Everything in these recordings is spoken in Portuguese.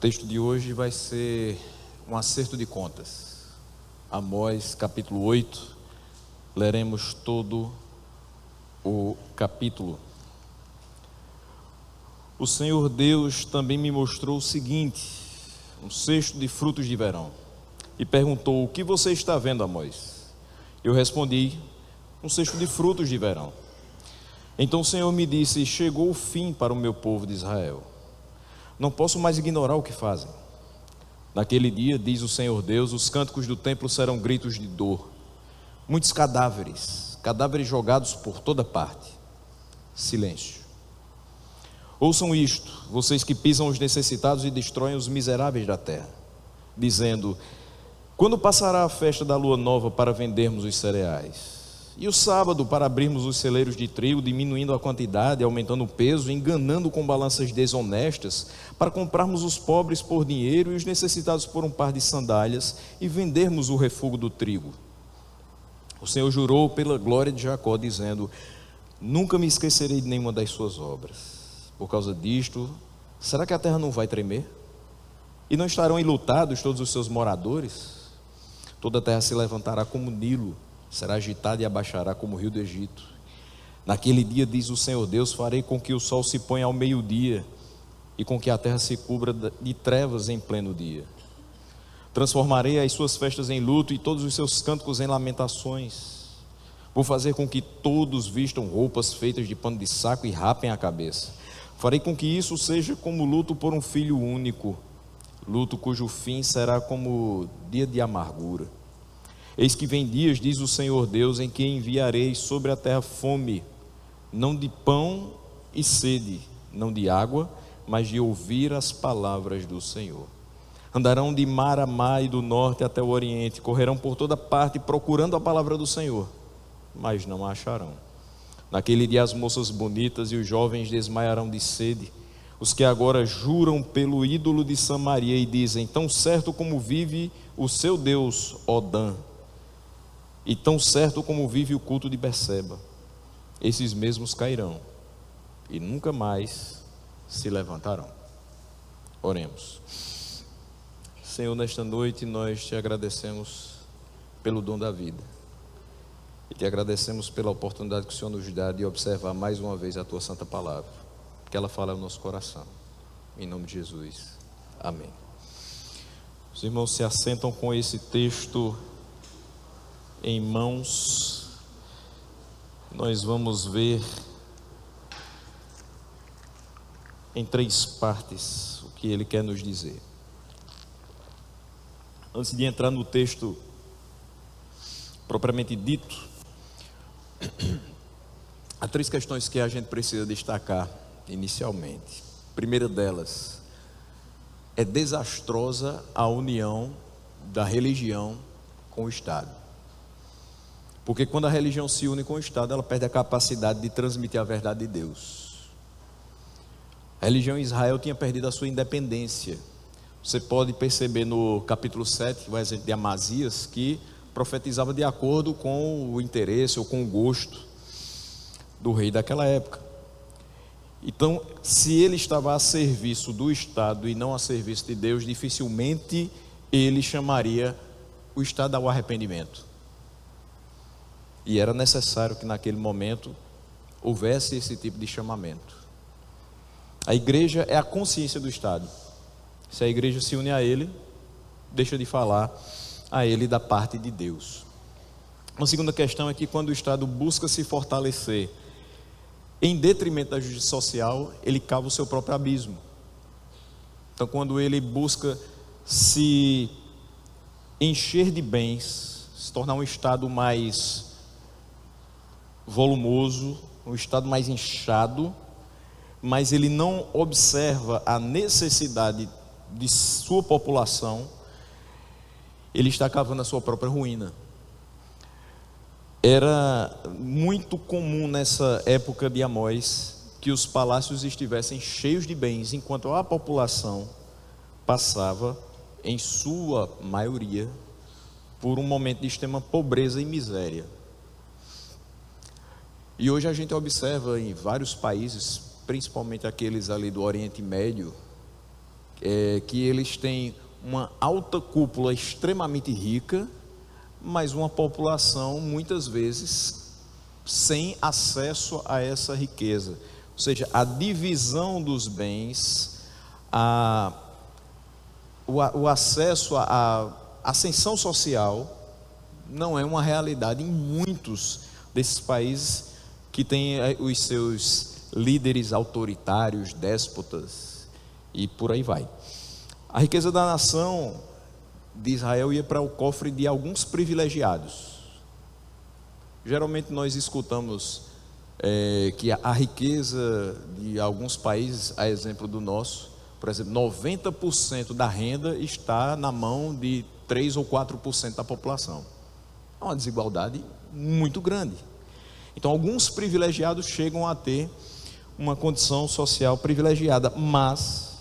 texto de hoje vai ser um acerto de contas. Amós, capítulo 8, leremos todo o capítulo. O Senhor Deus também me mostrou o seguinte: um cesto de frutos de verão, e perguntou: o que você está vendo, Amós? Eu respondi: um cesto de frutos de verão. Então o Senhor me disse: chegou o fim para o meu povo de Israel. Não posso mais ignorar o que fazem. Naquele dia, diz o Senhor Deus, os cânticos do templo serão gritos de dor. Muitos cadáveres jogados por toda parte. Silêncio. Ouçam isto, vocês que pisam os necessitados e destroem os miseráveis da terra, dizendo: quando passará a festa da lua nova para vendermos os cereais? E o sábado para abrirmos os celeiros de trigo, diminuindo a quantidade, aumentando o peso, enganando com balanças desonestas, para comprarmos os pobres por dinheiro e os necessitados por um par de sandálias, e vendermos o refúgio do trigo? O Senhor jurou pela glória de Jacó, dizendo: nunca me esquecerei de nenhuma das suas obras. Por causa disto, será que a terra não vai tremer? E não estarão enlutados todos os seus moradores? Toda a terra se levantará como Nilo, será agitada e abaixará como o rio do Egito. Naquele dia, diz o Senhor Deus, farei com que o sol se ponha ao meio-dia, e com que a terra se cubra de trevas em pleno dia. Transformarei as suas festas em luto e todos os seus cânticos em lamentações. Vou fazer com que todos vistam roupas feitas de pano de saco e rapem a cabeça. Farei com que isso seja como luto por um filho único, luto cujo fim será como dia de amargura. Eis que vem dias, diz o Senhor Deus, em que enviarei sobre a terra fome, não de pão e sede, não de água, mas de ouvir as palavras do Senhor. Andarão de mar a mar e do norte até o oriente, correrão por toda parte procurando a palavra do Senhor, mas não a acharão. Naquele dia as moças bonitas e os jovens desmaiarão de sede, os que agora juram pelo ídolo de Samaria e dizem: tão certo como vive o seu Deus, Odã, e tão certo como vive o culto de Berseba, esses mesmos cairão e nunca mais se levantarão. Oremos. Senhor, nesta noite nós te agradecemos pelo dom da vida e te agradecemos pela oportunidade que o Senhor nos dá de observar mais uma vez a tua santa palavra, que ela fala ao nosso coração. Em nome de Jesus, amém. Os irmãos se assentam com esse texto em mãos. Nós vamos ver em 3 partes o que ele quer nos dizer. Antes de entrar no texto propriamente dito, há 3 questões que a gente precisa destacar inicialmente. A primeira delas: é desastrosa a união da religião com o Estado. Porque quando a religião se une com o Estado, ela perde a capacidade de transmitir a verdade de Deus. A religião em Israel tinha perdido a sua independência. Você pode perceber no capítulo 7, o exemplo de Amazias, que profetizava de acordo com o interesse ou com o gosto do rei daquela época. Então, se ele estava a serviço do Estado e não a serviço de Deus, dificilmente ele chamaria o Estado ao arrependimento. E era necessário que naquele momento houvesse esse tipo de chamamento. A igreja é a consciência do Estado. Se a igreja se une a ele, deixa de falar a ele da parte de Deus. Uma segunda questão é que quando o Estado busca se fortalecer em detrimento da justiça social, ele cava o seu próprio abismo. Então, quando ele busca se encher de bens, se tornar um Estado mais volumoso, um Estado mais inchado, mas ele não observa a necessidade de sua população, ele está cavando a sua própria ruína. Era muito comum nessa época de Amós que os palácios estivessem cheios de bens, enquanto a população passava, em sua maioria, por um momento de extrema pobreza e miséria. E hoje a gente observa em vários países, principalmente aqueles ali do Oriente Médio, que eles têm uma alta cúpula extremamente rica, mas uma população muitas vezes sem acesso a essa riqueza. Ou seja, a divisão dos bens, o acesso à ascensão social não é uma realidade em muitos desses países que têm os seus líderes autoritários, déspotas e por aí vai. A riqueza da nação de Israel ia para o cofre de alguns privilegiados. Geralmente nós escutamos que a riqueza de alguns países, a exemplo do nosso, por exemplo, 90% da renda está na mão de 3 ou 4% da população. É uma desigualdade muito grande. Então, alguns privilegiados chegam a ter uma condição social privilegiada, mas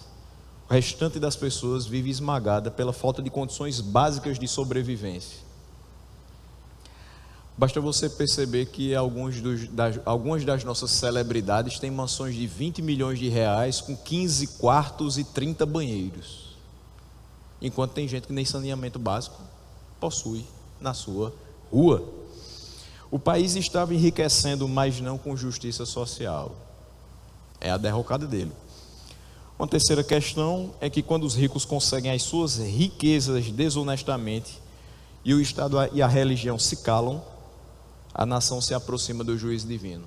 o restante das pessoas vive esmagada pela falta de condições básicas de sobrevivência. Basta você perceber que algumas das nossas celebridades têm mansões de 20 milhões de reais com 15 quartos e 30 banheiros, enquanto tem gente que nem saneamento básico possui na sua rua. O país estava enriquecendo, mas não com justiça social. É a derrocada dele. Uma terceira questão é que quando os ricos conseguem as suas riquezas desonestamente e o Estado e a religião se calam, a nação se aproxima do juízo divino.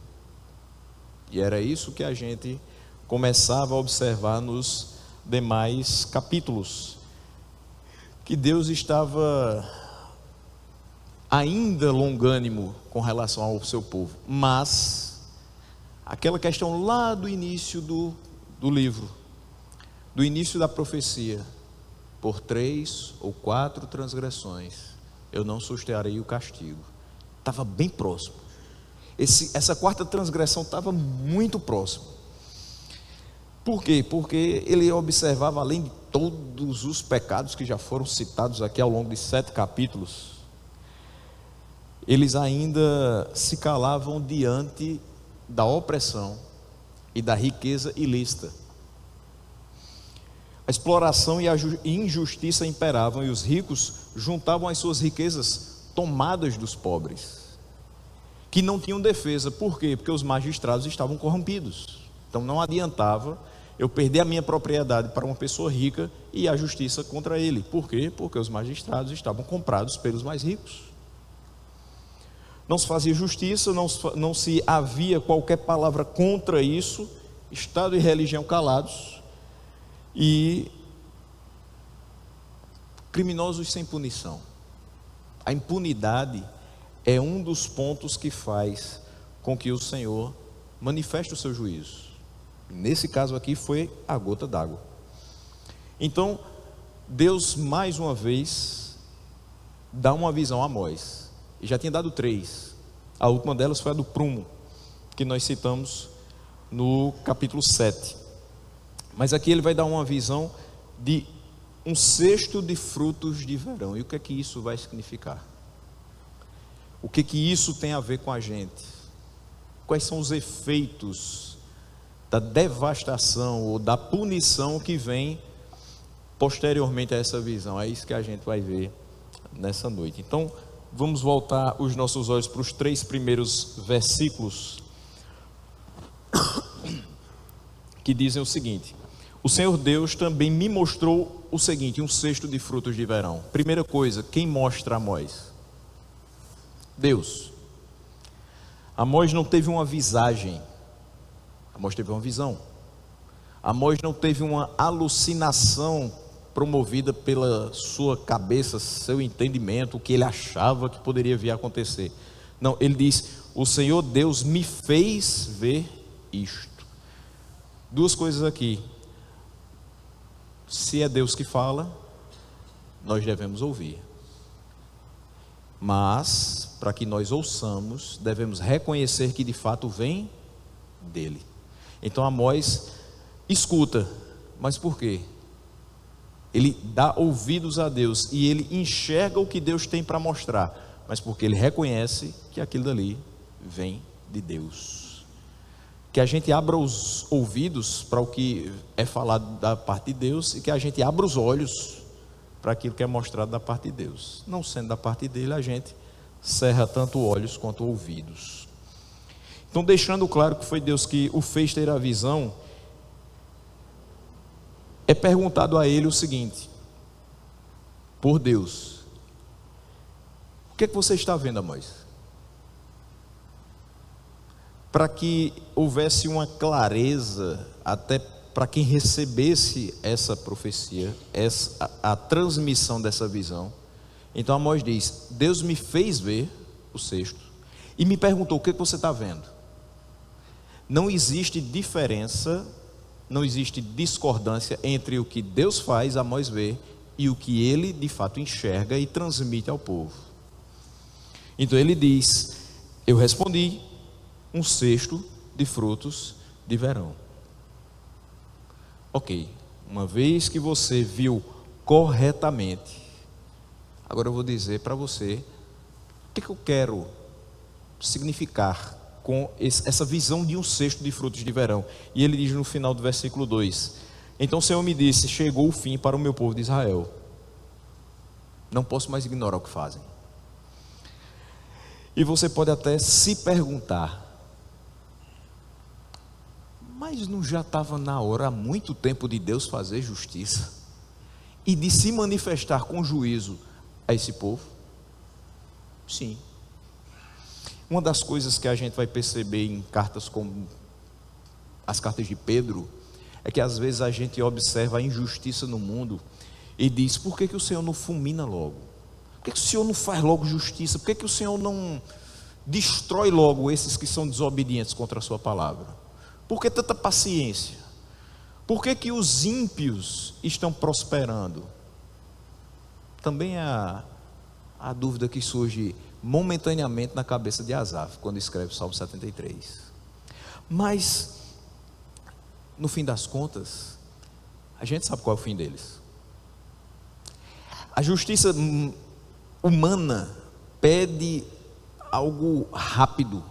E era isso que a gente começava a observar nos demais capítulos, que Deus estava ainda longânimo com relação ao seu povo, mas aquela questão lá do início do livro, do início da profecia: por 3 ou 4 transgressões eu não susterei o castigo, estava bem próximo. Essa quarta transgressão estava muito próximo. Por quê? Porque ele observava, além de todos os pecados que já foram citados aqui ao longo de 7 capítulos, eles ainda se calavam diante da opressão e da riqueza ilícita. A exploração e a injustiça imperavam, e os ricos juntavam as suas riquezas tomadas dos pobres, que não tinham defesa. Por quê? Porque os magistrados estavam corrompidos. Então não adiantava eu perder a minha propriedade para uma pessoa rica e a justiça contra ele. Por quê? Porque os magistrados estavam comprados pelos mais ricos. Não se fazia justiça, não se havia qualquer palavra contra isso. Estado e religião calados, e criminosos sem punição. A impunidade é um dos pontos que faz com que o Senhor manifeste o seu juízo. Nesse caso aqui foi a gota d'água. Então Deus mais uma vez dá uma visão a Amós, e já tinha dado 3. A última delas foi a do prumo, que nós citamos no capítulo 7. Mas aqui ele vai dar uma visão de um cesto de frutos de verão. E o que é que isso vai significar? O que é que isso tem a ver com a gente? Quais são os efeitos da devastação ou da punição que vem posteriormente a essa visão? É isso que a gente vai ver nessa noite. Então, vamos voltar os nossos olhos para os 3 primeiros versículos, que dizem o seguinte: o Senhor Deus também me mostrou o seguinte, um cesto de frutos de verão. Primeira coisa, quem mostra a Amós? Deus. Amós não teve uma visagem, Amós teve uma visão. Amós não teve uma alucinação promovida pela sua cabeça, seu entendimento, o que ele achava que poderia vir a acontecer. Não, ele diz: o Senhor Deus me fez ver isto. 2 coisas aqui. Se é Deus que fala, nós devemos ouvir. Mas, para que nós ouçamos, devemos reconhecer que de fato vem dele. Então Amós escuta, mas por quê? Ele dá ouvidos a Deus e ele enxerga o que Deus tem para mostrar, mas porque ele reconhece que aquilo dali vem de Deus. que a gente abra os ouvidos para o que é falado da parte de Deus e que a gente abra os olhos para aquilo que é mostrado da parte de Deus. Não sendo da parte dele, a gente cerra tanto olhos quanto ouvidos. Então, deixando claro que foi Deus que o fez ter a visão, é perguntado a ele o seguinte: por Deus, o que é que você está vendo, Amós? Para que houvesse uma clareza, até para quem recebesse essa profecia, a transmissão dessa visão. Então Amós diz: Deus me fez ver o sexto e me perguntou: o que você está vendo? Não existe diferença, não existe discordância entre o que Deus faz, Amós vê, e o que ele de fato enxerga e transmite ao povo. Então ele diz: eu respondi, um cesto de frutos de verão. Ok, uma vez que você viu corretamente, agora eu vou dizer para você o que eu quero significar com essa visão de um cesto de frutos de verão. E ele diz no final do versículo 2: então o Senhor me disse: chegou o fim para o meu povo de Israel, não posso mais ignorar o que fazem. E você pode até se perguntar: mas não já estava na hora há muito tempo de Deus fazer justiça e de se manifestar com juízo a esse povo? Sim. Uma das coisas que a gente vai perceber em cartas como as cartas de Pedro é que às vezes a gente observa a injustiça no mundo e diz: por que o Senhor não fulmina logo? Por que o Senhor não faz logo justiça? Por que o Senhor não destrói logo esses que são desobedientes contra a sua palavra? Por que tanta paciência? Por que os ímpios estão prosperando? Também a dúvida que surge momentaneamente na cabeça de Asaf, quando escreve o Salmo 73. Mas, no fim das contas, a gente sabe qual é o fim deles. A justiça humana pede algo rápido,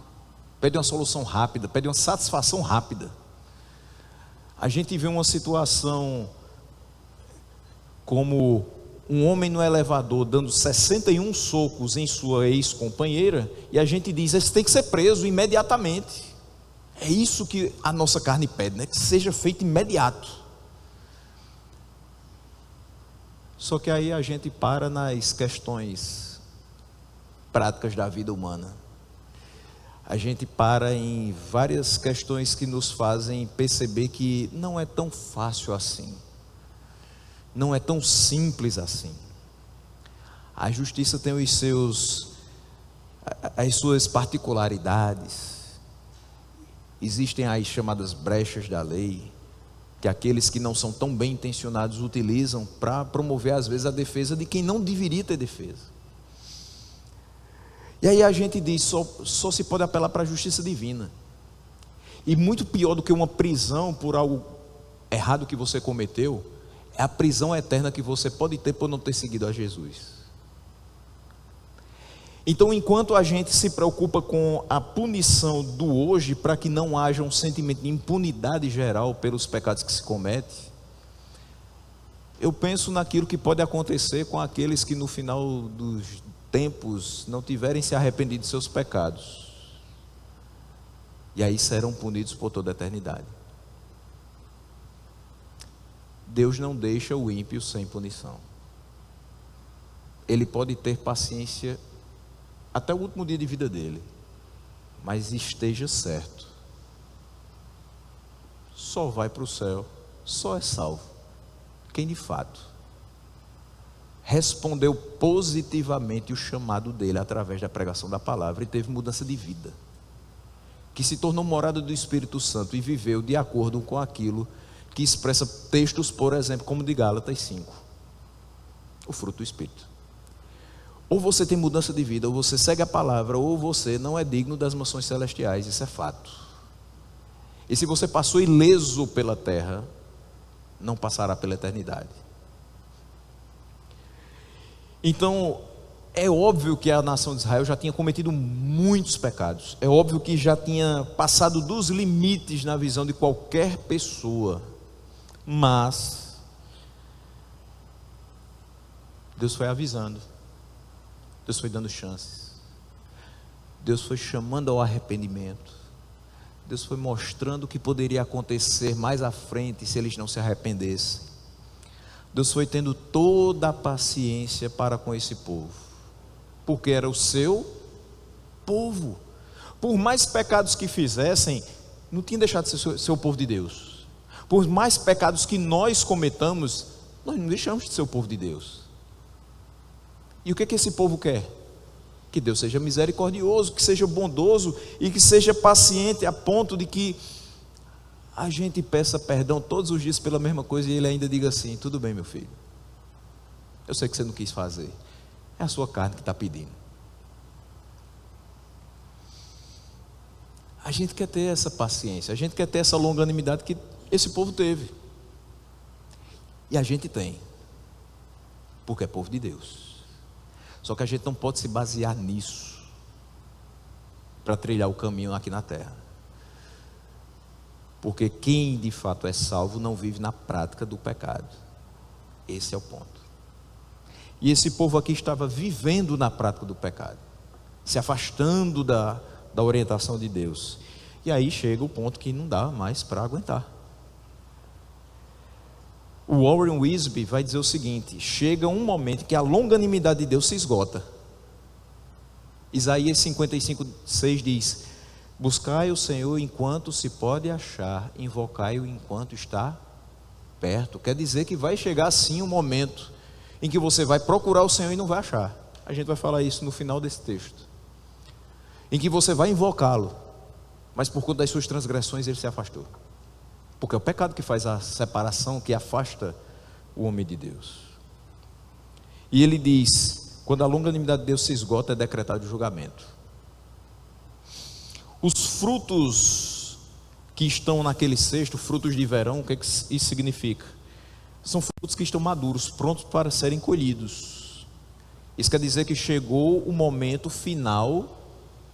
pede uma solução rápida, pede uma satisfação rápida. A gente vê uma situação como um homem no elevador dando 61 socos em sua ex-companheira, e a gente diz: esse tem que ser preso imediatamente. É isso que a nossa carne pede, né? Que seja feito imediato. Só que aí a gente para nas questões práticas da vida humana. A gente para em várias questões que nos fazem perceber que não é tão fácil assim, não é tão simples assim. A justiça tem as suas particularidades. Existem as chamadas brechas da lei, que aqueles que não são tão bem intencionados utilizam para promover às vezes a defesa de quem não deveria ter defesa. E aí a gente diz: só se pode apelar para a justiça divina. E muito pior do que uma prisão por algo errado que você cometeu, é a prisão eterna que você pode ter por não ter seguido a Jesus. Então, enquanto a gente se preocupa com a punição do hoje, para que não haja um sentimento de impunidade geral pelos pecados que se cometem, eu penso naquilo que pode acontecer com aqueles que no final dos tempos não tiverem se arrependido de seus pecados, e aí serão punidos por toda a eternidade. Deus não deixa o ímpio sem punição. Ele pode ter paciência até o último dia de vida dele, mas esteja certo, só vai para o céu, só é salvo quem de fato respondeu positivamente o chamado dele através da pregação da palavra e teve mudança de vida, que se tornou morada do Espírito Santo e viveu de acordo com aquilo que expressa textos, por exemplo, como de Gálatas 5, o fruto do Espírito. Ou você tem mudança de vida, ou você segue a palavra, ou você não é digno das mansões celestiais. Isso é fato. E se você passou ileso pela terra, não passará pela eternidade. Então, É óbvio que a nação de Israel já tinha cometido muitos pecados. É óbvio que já tinha passado dos limites na visão de qualquer pessoa. Mas Deus foi avisando. Deus foi dando chances. Deus foi chamando ao arrependimento. Deus foi mostrando o que poderia acontecer mais à frente se eles não se arrependessem. Deus foi tendo toda a paciência para com esse povo, porque era o seu povo. Por mais pecados que fizessem, não tinha deixado de ser o povo de Deus. Por mais pecados que nós cometamos, nós não deixamos de ser o povo de Deus. E o que esse povo quer? Que Deus seja misericordioso, que seja bondoso e que seja paciente a ponto de que a gente peça perdão todos os dias pela mesma coisa e Ele ainda diga assim: tudo bem, meu filho, eu sei que você não quis fazer, é a sua carne que está pedindo. A gente quer ter essa paciência, a gente quer ter essa longanimidade que esse povo teve, e a gente tem, porque é povo de Deus. Só que a gente não pode se basear nisso para trilhar o caminho aqui na terra, porque quem de fato é salvo não vive na prática do pecado. Esse é o ponto. E esse povo aqui estava vivendo na prática do pecado, se afastando da orientação de Deus. E aí chega o ponto que não dá mais para aguentar. O Warren Wiersbe vai dizer o seguinte: chega um momento que a longanimidade de Deus se esgota. Isaías 55:6 diz: buscai o Senhor enquanto se pode achar, invocai-o enquanto está perto. Quer dizer que vai chegar sim um momento em que você vai procurar o Senhor e não vai achar. A gente vai falar isso no final desse texto. Em que você vai invocá-lo, mas por conta das suas transgressões ele se afastou. Porque é o pecado que faz a separação, que afasta o homem de Deus. E ele diz: quando a longanimidade de Deus se esgota, é decretado o julgamento. Os frutos que estão naquele cesto, frutos de verão, o que isso significa? São frutos que estão maduros, prontos para serem colhidos. Isso quer dizer que chegou o momento final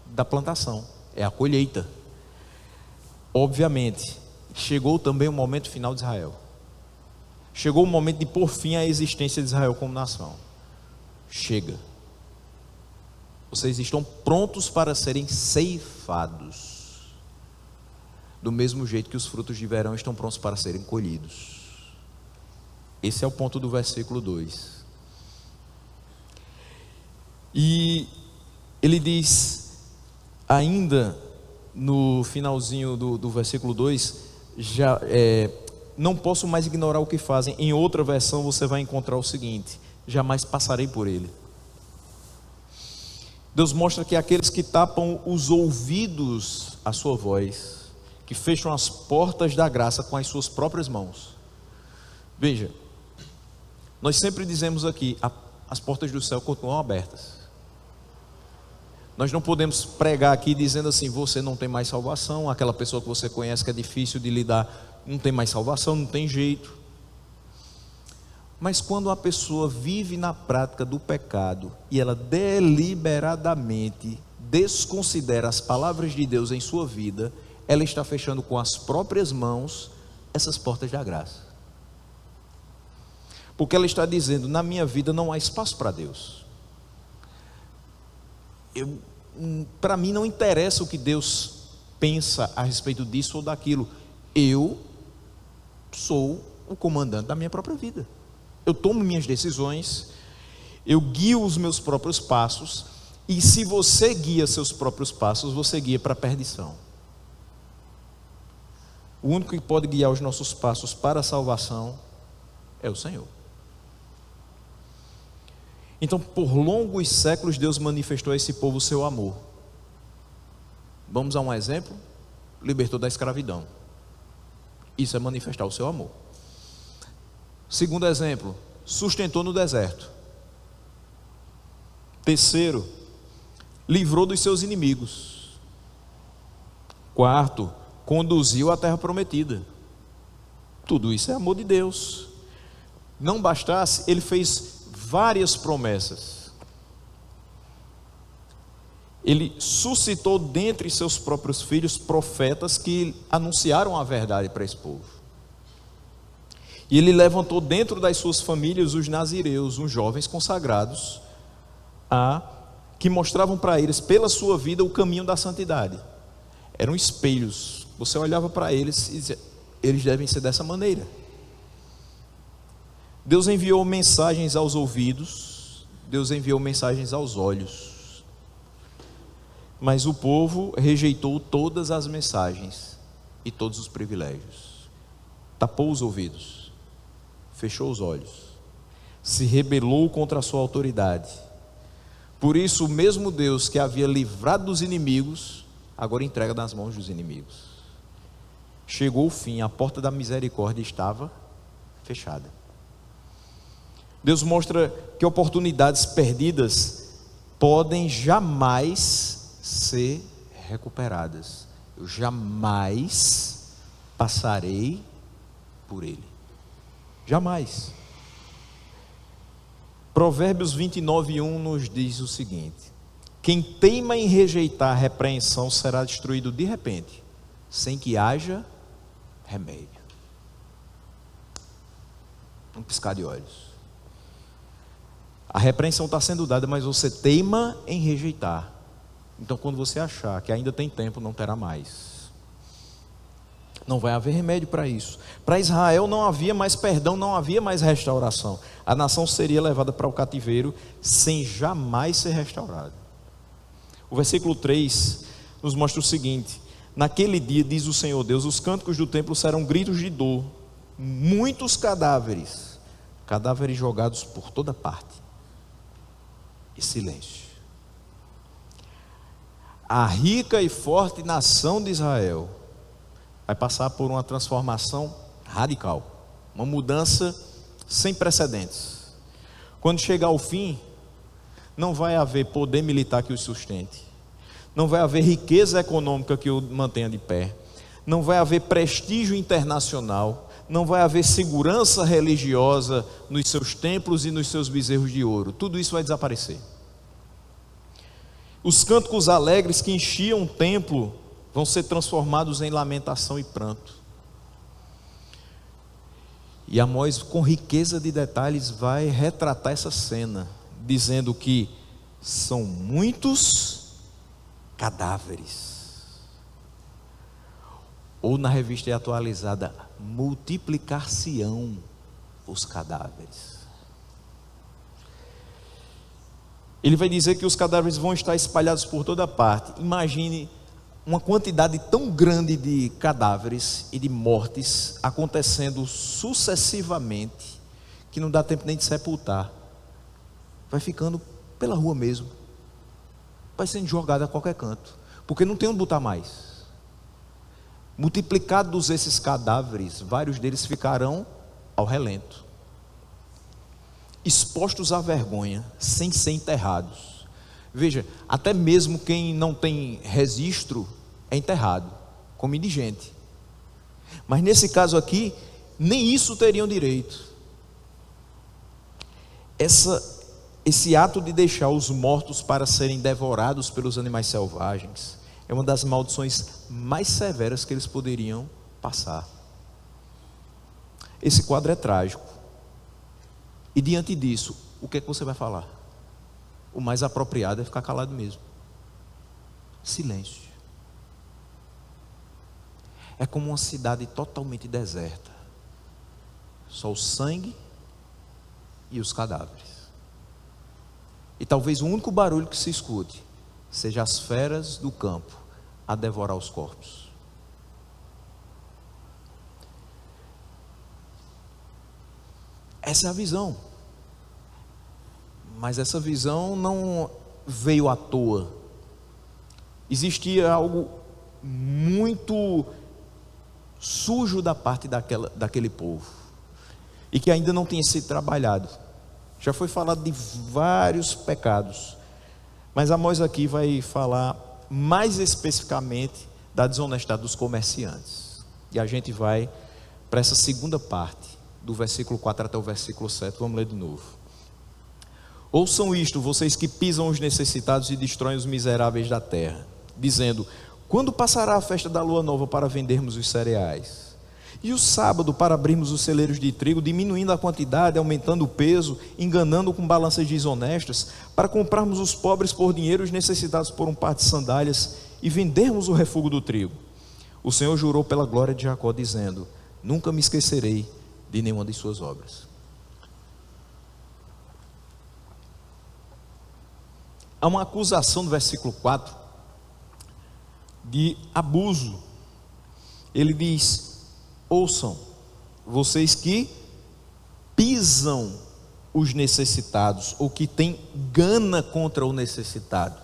da plantação, é a colheita. Obviamente, chegou também o momento final de Israel. Chegou o momento de pôr fim à existência de Israel como nação. Chega. Vocês estão prontos para serem ceifados, do mesmo jeito que os frutos de verão estão prontos para serem colhidos. Esse é o ponto do versículo 2. E ele diz, ainda no finalzinho do versículo 2, não posso mais ignorar o que fazem. Em outra versão você vai encontrar o seguinte: jamais passarei por ele. Deus mostra que aqueles que tapam os ouvidos à sua voz, que fecham as portas da graça com as suas próprias mãos. Veja, nós sempre dizemos aqui, as portas do céu continuam abertas. Nós não podemos pregar aqui dizendo assim: você não tem mais salvação, aquela pessoa que você conhece que é difícil de lidar, não tem mais salvação, não tem jeito. Mas quando a pessoa vive na prática do pecado e ela deliberadamente desconsidera as palavras de Deus em sua vida, ela está fechando com as próprias mãos essas portas da graça. Porque ela está dizendo: na minha vida não há espaço para Deus. Para mim não interessa o que Deus pensa a respeito disso ou daquilo. Eu sou o comandante da minha própria vida. Eu tomo minhas decisões, eu guio os meus próprios passos, e se você guia seus próprios passos, você guia para a perdição. O único que pode guiar os nossos passos para a salvação é o Senhor. Então, por longos séculos, Deus manifestou a esse povo o seu amor. Vamos a um exemplo: libertou da escravidão. Isso é manifestar o seu amor. Segundo exemplo, sustentou no deserto. Terceiro, livrou dos seus inimigos. Quarto, conduziu à terra prometida. Tudo isso é amor de Deus. Não bastasse, ele fez várias promessas. Ele suscitou dentre seus próprios filhos profetas que anunciaram a verdade para esse povo. E ele levantou dentro das suas famílias os nazireus, uns jovens consagrados, que mostravam para eles, pela sua vida, o caminho da santidade. Eram espelhos. Você olhava para eles e dizia: eles devem ser dessa maneira. Deus enviou mensagens aos ouvidos, Deus enviou mensagens aos olhos, mas o povo rejeitou todas as mensagens e todos os privilégios. Tapou os ouvidos, fechou os olhos, se rebelou contra a sua autoridade. Por isso, o mesmo Deus que havia livrado dos inimigos, agora entrega nas mãos dos inimigos. Chegou o fim, a porta da misericórdia estava fechada. Deus mostra que oportunidades perdidas podem jamais ser recuperadas. Eu jamais passarei por ele. Jamais. Provérbios 29:1 nos diz o seguinte: quem teima em rejeitar a repreensão será destruído de repente, sem que haja remédio. Um piscar de olhos. A repreensão está sendo dada, mas você teima em rejeitar. Então, quando você achar que ainda tem tempo, não terá mais. Não vai haver remédio para isso. Para Israel não havia mais perdão, não havia mais restauração. A nação seria levada para o cativeiro sem jamais ser restaurada. O versículo 3 nos mostra o seguinte: naquele dia, diz o Senhor Deus, os cânticos do templo serão gritos de dor, muitos cadáveres jogados por toda parte, e silêncio. A rica e forte nação de Israel vai passar por uma transformação radical, uma mudança sem precedentes. Quando chegar ao fim, não vai haver poder militar que os sustente, não vai haver riqueza econômica que o mantenha de pé, não vai haver prestígio internacional, não vai haver segurança religiosa nos seus templos e nos seus bezerros de ouro. Tudo isso vai desaparecer. Os cânticos alegres que enchiam o templo vão ser transformados em lamentação e pranto. E Amós, com riqueza de detalhes, vai retratar essa cena, dizendo que são muitos cadáveres. Ou na revista atualizada, multiplicar-se-ão os cadáveres. Ele vai dizer que os cadáveres vão estar espalhados por toda parte. Imagine uma quantidade tão grande de cadáveres e de mortes acontecendo sucessivamente, que não dá tempo nem de sepultar. Vai ficando pela rua mesmo, vai sendo jogado a qualquer canto, porque não tem onde botar mais. Multiplicados esses cadáveres, vários deles ficarão ao relento, expostos à vergonha, sem ser enterrados. Veja, até mesmo quem não tem registro é enterrado, como indigente. Mas nesse caso aqui, nem isso teriam direito. Esse ato de deixar os mortos para serem devorados pelos animais selvagens é uma das maldições mais severas que eles poderiam passar. Esse quadro é trágico. E diante disso, o que é que você vai falar? O mais apropriado é ficar calado mesmo. Silêncio. É como uma cidade totalmente deserta. Só o sangue e os cadáveres. E talvez o único barulho que se escute seja as feras do campo a devorar os corpos. Essa é a visão. Mas essa visão não veio à toa. Existia algo muito sujo da parte daquele povo, e que ainda não tinha sido trabalhado. Já foi falado de vários pecados, mas Amós aqui vai falar mais especificamente da desonestidade dos comerciantes. E a gente vai para essa segunda parte, do versículo 4 até o versículo 7. Vamos ler de novo. Ouçam isto, vocês que pisam os necessitados e destroem os miseráveis da terra, dizendo: quando passará a festa da lua nova para vendermos os cereais? E o sábado para abrirmos os celeiros de trigo, diminuindo a quantidade, aumentando o peso, enganando com balanças desonestas, para comprarmos os pobres por dinheiro, os necessitados por um par de sandálias, e vendermos o refúgio do trigo? O Senhor jurou pela glória de Jacó, dizendo: nunca me esquecerei de nenhuma de suas obras. Há uma acusação no versículo 4 de abuso. Ele diz: ouçam, vocês que pisam os necessitados, ou que têm gana contra o necessitado,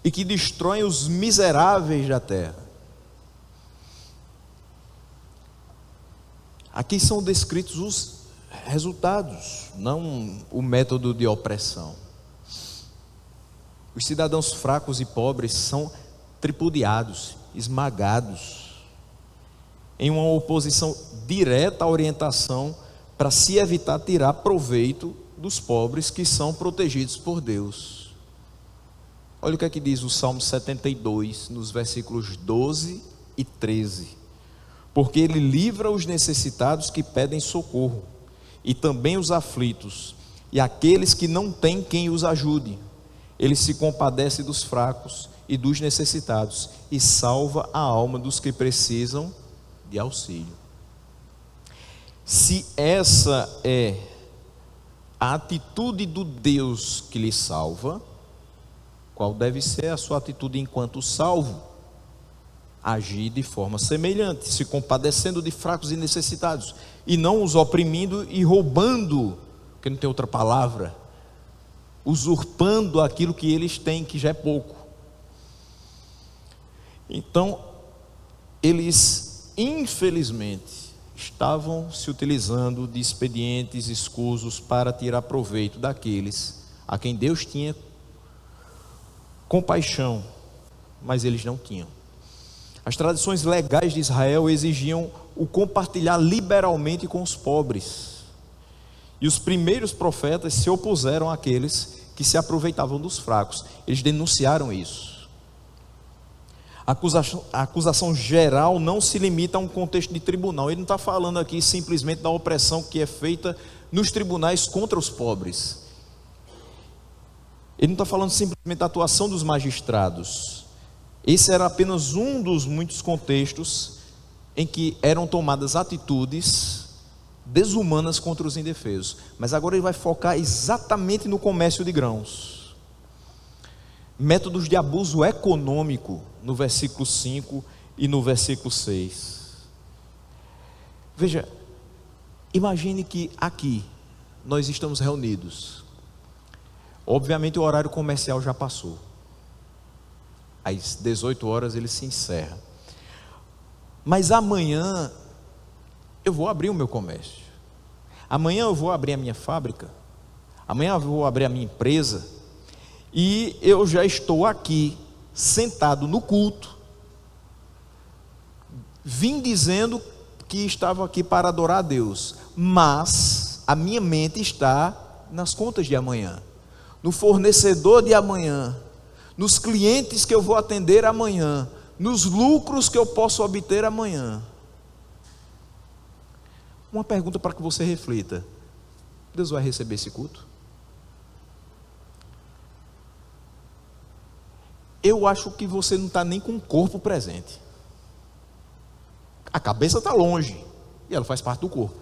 e que destroem os miseráveis da terra. Aqui são descritos os resultados, não o método de opressão. Os cidadãos fracos e pobres são tripudiados, esmagados, em uma oposição direta à orientação para se evitar tirar proveito dos pobres que são protegidos por Deus. Olha o que é que diz o Salmo 72, nos versículos 12 e 13. Porque Ele livra os necessitados que pedem socorro, e também os aflitos, e aqueles que não têm quem os ajude. Ele se compadece dos fracos e dos necessitados, e salva a alma dos que precisam de auxílio. Se essa é a atitude do Deus que lhe salva, qual deve ser a sua atitude enquanto salvo? Agir de forma semelhante, se compadecendo de fracos e necessitados, e não os oprimindo e roubando, porque não tem outra palavra, usurpando aquilo que eles têm, que já é pouco. Então, eles, infelizmente, estavam se utilizando de expedientes escusos para tirar proveito daqueles a quem Deus tinha compaixão, mas eles não tinham. As tradições legais de Israel exigiam o compartilhar liberalmente com os pobres. E os primeiros profetas se opuseram àqueles que se aproveitavam dos fracos. Eles denunciaram isso. A acusação geral não se limita a um contexto de tribunal. Ele não está falando aqui simplesmente da opressão que é feita nos tribunais contra os pobres. Ele não está falando simplesmente da atuação dos magistrados. Esse era apenas um dos muitos contextos em que eram tomadas atitudes desumanas contra os indefesos. Mas agora ele vai focar exatamente no comércio de grãos. Métodos de abuso econômico, no versículo 5 e no versículo 6. Veja, imagine que aqui nós estamos reunidos. Obviamente o horário comercial já passou. Às 18 horas ele se encerra. Mas amanhã eu vou abrir o meu comércio. Amanhã eu vou abrir a minha fábrica. Amanhã eu vou abrir a minha empresa. E eu já estou aqui, sentado no culto. Vim dizendo que estava aqui para adorar a Deus. Mas a minha mente está nas contas de amanhã, no fornecedor de amanhã, nos clientes que eu vou atender amanhã, nos lucros que eu posso obter amanhã. Uma pergunta para que você reflita: Deus vai receber esse culto? Eu acho que você não está nem com o corpo presente. A cabeça está longe, e ela faz parte do corpo.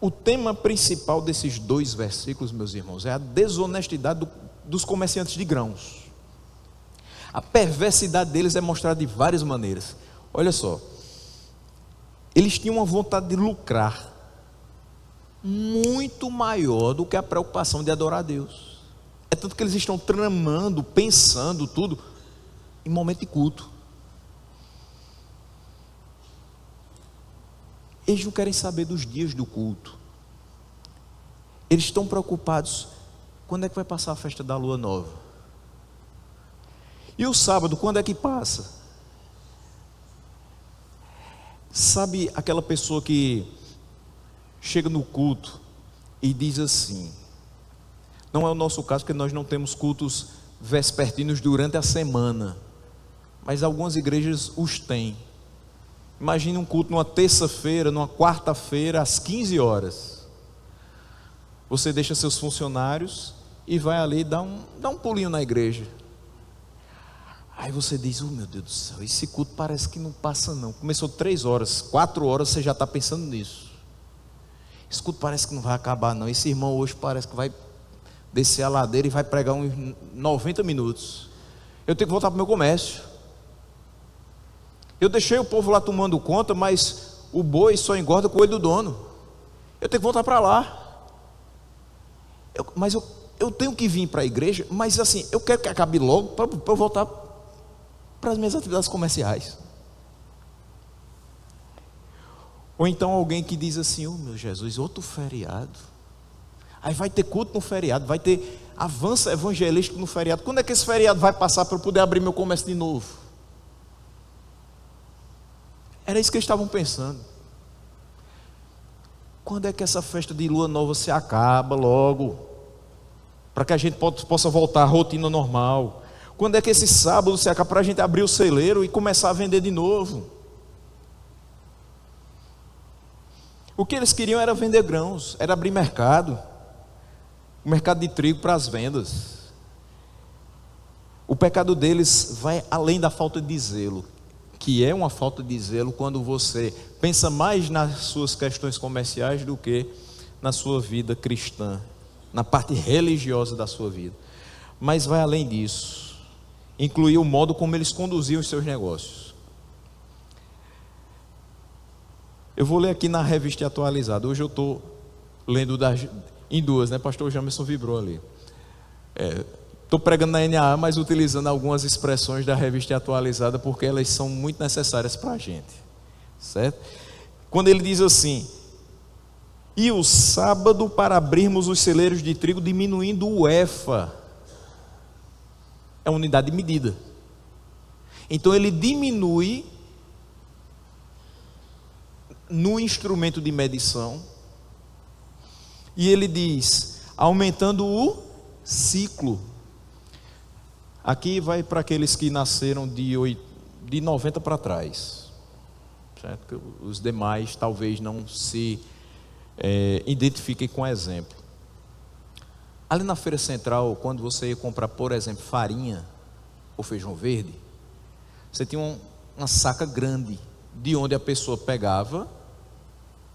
O tema principal desses dois versículos, meus irmãos, é a desonestidade dos comerciantes de grãos. A perversidade deles é mostrada de várias maneiras. Olha só, eles tinham uma vontade de lucrar muito maior do que a preocupação de adorar a Deus. É tanto que eles estão tramando, pensando tudo em momento de culto. Eles não querem saber dos dias do culto. Eles estão preocupados: quando é que vai passar a festa da lua nova? E o sábado, quando é que passa? Sabe aquela pessoa que chega no culto e diz assim, não é o nosso caso porque nós não temos cultos vespertinos durante a semana, mas algumas igrejas os têm. Imagine um culto numa terça-feira, numa quarta-feira, às 15 horas. Você deixa seus funcionários e vai ali dá um pulinho na igreja. Aí você diz, oh meu Deus do céu, esse culto parece que não passa não. Começou 3 horas, 4 horas você já está pensando nisso. Esse culto parece que não vai acabar não. Esse irmão hoje parece que vai descer a ladeira e vai pregar uns 90 minutos. Eu tenho que voltar para o meu comércio. Eu deixei o povo lá tomando conta, mas o boi só engorda com o olho do dono. Eu tenho que voltar para lá. Mas eu tenho que vir para a igreja, mas assim, eu quero que acabe logo para eu voltar para as minhas atividades comerciais. Ou então alguém que diz assim, oh meu Jesus, outro feriado. Aí vai ter culto no feriado, vai ter avanço evangelístico no feriado. Quando é que esse feriado vai passar para eu poder abrir meu comércio de novo? Era isso que eles estavam pensando. Quando é que essa festa de lua nova se acaba logo? Para que a gente possa voltar à rotina normal. Quando é que esse sábado se acaba para a gente abrir o celeiro e começar a vender de novo? O que eles queriam era vender grãos, era abrir mercado. O mercado de trigo para as vendas. O pecado deles vai além da falta de zelo, que é uma falta de zelo quando você pensa mais nas suas questões comerciais do que na sua vida cristã, na parte religiosa da sua vida. Mas vai além disso, incluir o modo como eles conduziam os seus negócios. Eu vou ler aqui na revista atualizada. Hoje eu estou lendo em duas, né? Pastor Jamerson vibrou ali. Estou pregando na NAA, mas utilizando algumas expressões da revista atualizada, porque elas são muito necessárias para a gente, certo? Quando ele diz assim, e o sábado para abrirmos os celeiros de trigo, diminuindo o efa, é uma unidade de medida. Então ele diminui no instrumento de medição, e ele diz, aumentando o ciclo. Aqui vai para aqueles que nasceram de 90 para trás, certo? Os demais talvez não se identifiquem com o exemplo. Ali na feira central, quando você ia comprar, por exemplo, farinha ou feijão verde, você tinha uma saca grande, de onde a pessoa pegava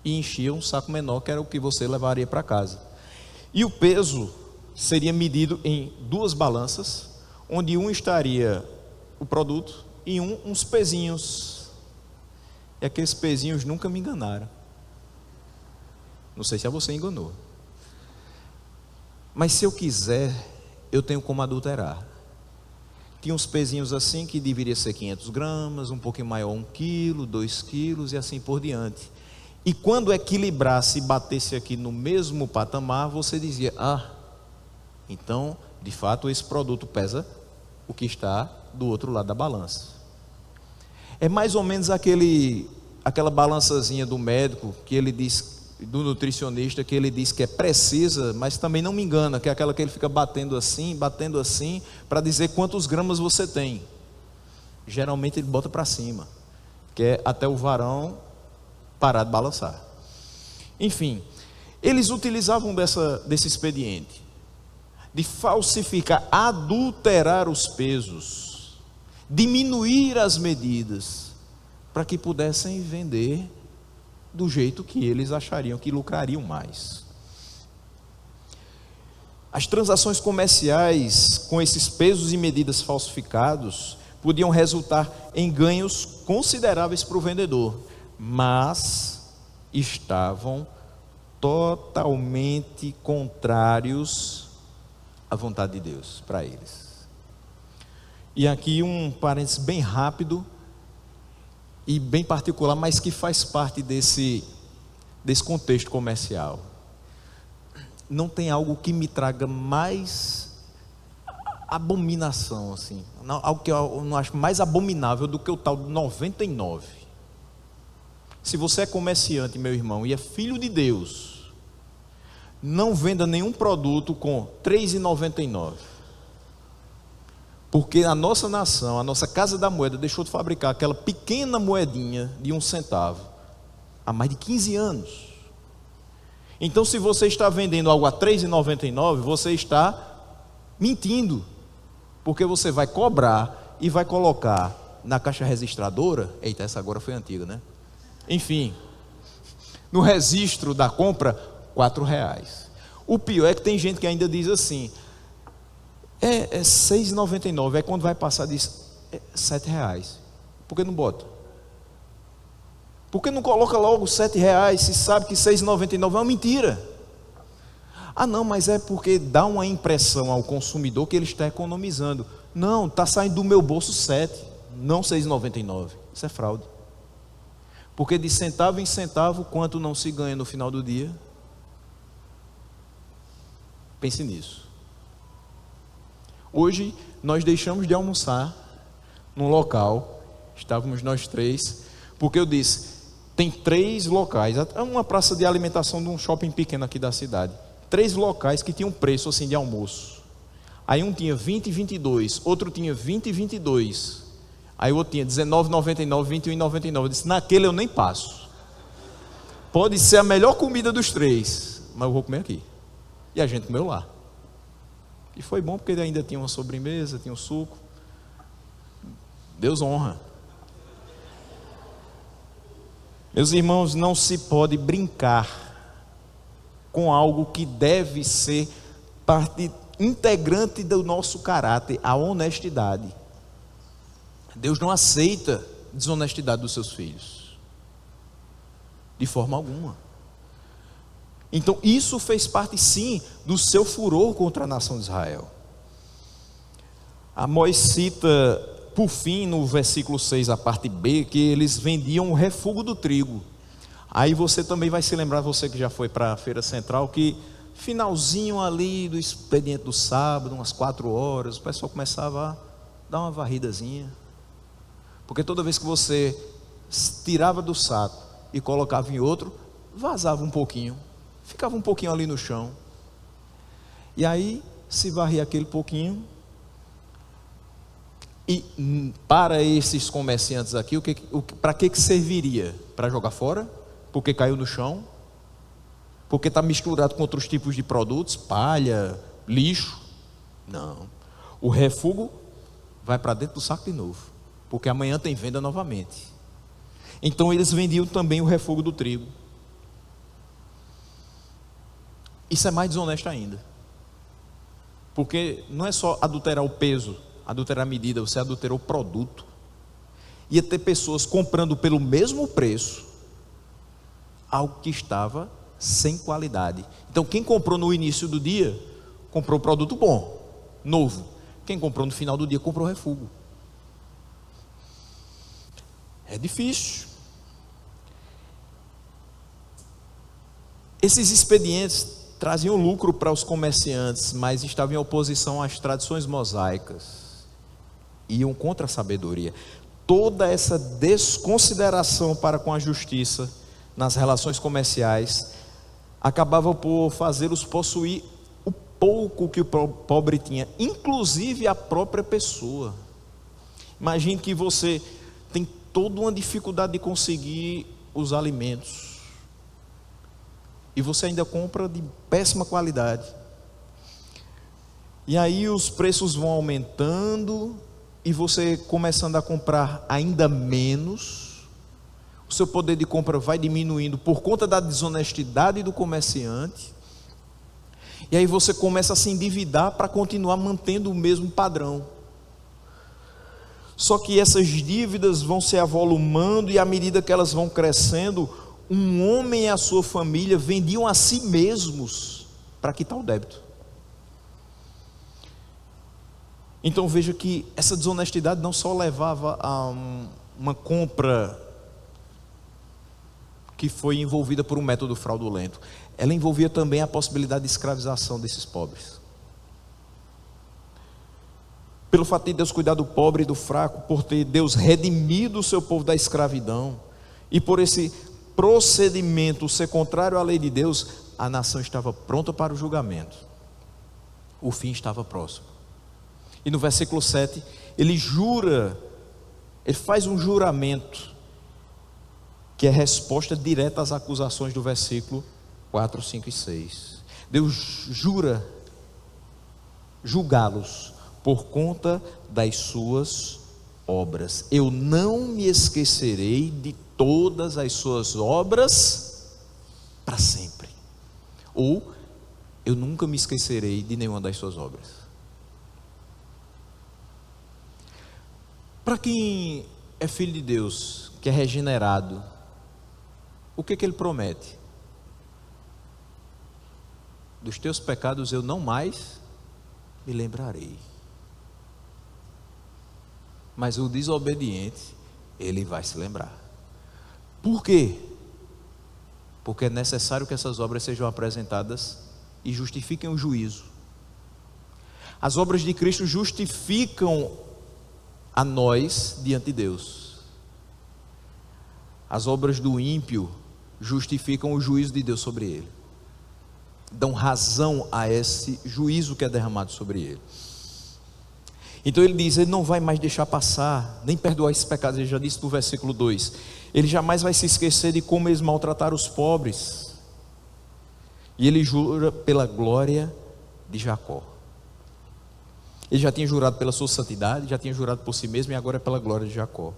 e enchia um saco menor, que era o que você levaria para casa. E o peso seria medido em 2 balanças, onde um estaria o produto e uns pezinhos. E aqueles pezinhos nunca me enganaram. Não sei se a você enganou. Mas se eu quiser, eu tenho como adulterar. Tinha uns pezinhos assim que deveria ser 500 gramas, um pouquinho maior 1 quilo, 2 quilos e assim por diante. E quando equilibrasse e batesse aqui no mesmo patamar, você dizia, então, de fato, esse produto pesa o que está do outro lado da balança. É mais ou menos aquela balançazinha do médico, que ele diz, do nutricionista, que ele diz que é precisa, mas também não me engana, que é aquela que ele fica batendo assim, para dizer quantos gramas você tem. Geralmente ele bota para cima, que é até o varão parar de balançar. Enfim, eles utilizavam desse expediente de falsificar, adulterar os pesos, diminuir as medidas, para que pudessem vender do jeito que eles achariam que lucrariam mais. As transações comerciais com esses pesos e medidas falsificados podiam resultar em ganhos consideráveis para o vendedor, mas estavam totalmente contrários à vontade de Deus para eles. E aqui um parênteses bem rápido e bem particular, mas que faz parte desse contexto comercial. Não tem algo que me traga mais abominação, assim, algo que eu não acho mais abominável do que o tal do 99. Se você é comerciante, meu irmão, e é filho de Deus, não venda nenhum produto com R$ 3,99. Porque a nossa nação, a nossa Casa da Moeda, deixou de fabricar aquela pequena moedinha de 1 centavo há mais de 15 anos. Então, se você está vendendo algo a R$ 3,99, você está mentindo. Porque você vai cobrar e vai colocar na caixa registradora. Eita, essa agora foi antiga, né? Enfim, no registro da compra, R$ 4. O pior é que tem gente que ainda diz assim: é R$ 6,99. É quando vai passar, diz R$ 7. Por que não bota? Por que não coloca logo R$ 7 se sabe que R$ 6,99 é uma mentira? Ah não, mas é porque dá uma impressão ao consumidor que ele está economizando. Não, está saindo do meu bolso 7, não R$ 6,99. Isso é fraude. Porque de centavo em centavo, quanto não se ganha no final do dia? Pense nisso. Hoje nós deixamos de almoçar num local, estávamos nós três, porque eu disse, tem 3 locais, é uma praça de alimentação de um shopping pequeno aqui da cidade, 3 locais que tinham preço assim de almoço. Aí um tinha 20,22, outro tinha 20,22, aí o outro tinha 19,99, 21,99. Eu disse, naquele eu nem passo. Pode ser a melhor comida dos 3, mas eu vou comer aqui. E a gente comeu lá. E foi bom porque ainda tinha uma sobremesa, tinha um suco. Deus honra. Meus irmãos, não se pode brincar com algo que deve ser parte integrante do nosso caráter, a honestidade. Deus não aceita desonestidade dos seus filhos, de forma alguma. Então isso fez parte sim do seu furor contra a nação de Israel. Amós cita por fim no versículo 6, a parte B, que eles vendiam o refúgio do trigo. Aí você também vai se lembrar, você que já foi para a Feira Central, que finalzinho ali do expediente do sábado, umas 4 horas, o pessoal começava a dar uma varridazinha. Porque toda vez que você tirava do saco e colocava em outro, vazava um pouquinho, ficava um pouquinho ali no chão. E aí se varria aquele pouquinho. E para esses comerciantes aqui, para que serviria? Para jogar fora? Porque caiu no chão? Porque está misturado com outros tipos de produtos, palha, lixo? Não. O refúgio vai para dentro do saco de novo, porque amanhã tem venda novamente. Então eles vendiam também o refúgio do trigo. Isso é mais desonesto ainda, porque não é só adulterar o peso, adulterar a medida, você adulterou o produto. Ia ter pessoas comprando pelo mesmo preço algo que estava sem qualidade. Então quem comprou no início do dia, comprou um produto bom, novo. Quem comprou no final do dia, comprou refúgio. É difícil. Esses expedientes traziam lucro para os comerciantes, mas estavam em oposição às tradições mosaicas. Iam contra a sabedoria. Toda essa desconsideração para com a justiça nas relações comerciais acabava por fazê-los possuir o pouco que o pobre tinha, inclusive a própria pessoa. Imagine que você tem toda uma dificuldade de conseguir os alimentos e você ainda compra de péssima qualidade. E aí os preços vão aumentando e você começando a comprar ainda menos, o seu poder de compra vai diminuindo por conta da desonestidade do comerciante, e aí você começa a se endividar para continuar mantendo o mesmo padrão. Só que essas dívidas vão se avolumando, e à medida que elas vão crescendo, um homem e a sua família vendiam a si mesmos para quitar o débito. Então veja que essa desonestidade não só levava a uma compra que foi envolvida por um método fraudulento, ela envolvia também a possibilidade de escravização desses pobres. Pelo fato de Deus cuidar do pobre e do fraco, por ter Deus redimido o seu povo da escravidão, e por esse procedimento ser contrário à lei de Deus, a nação estava pronta para o julgamento. O fim estava próximo. E no versículo 7, ele jura, ele faz um juramento, que é resposta direta às acusações do versículo 4, 5 e 6. Deus jura julgá-los por conta das suas obras. Eu não me esquecerei de todas as suas obras para sempre. Ou eu nunca me esquecerei de nenhuma das suas obras. Para quem é filho de Deus, que é regenerado, o que ele promete? Dos teus pecados eu não mais me lembrarei. Mas o desobediente, ele vai se lembrar. Por quê? Porque é necessário que essas obras sejam apresentadas e justifiquem o juízo. As obras de Cristo justificam a nós diante de Deus. As obras do ímpio justificam o juízo de Deus sobre ele. Dão razão a esse juízo que é derramado sobre ele. Então ele diz, ele não vai mais deixar passar, nem perdoar esses pecados. Ele já disse no versículo 2, ele jamais vai se esquecer de como eles maltrataram os pobres. E ele jura pela glória de Jacó. Ele já tinha jurado pela sua santidade, já tinha jurado por si mesmo, e agora é pela glória de Jacó.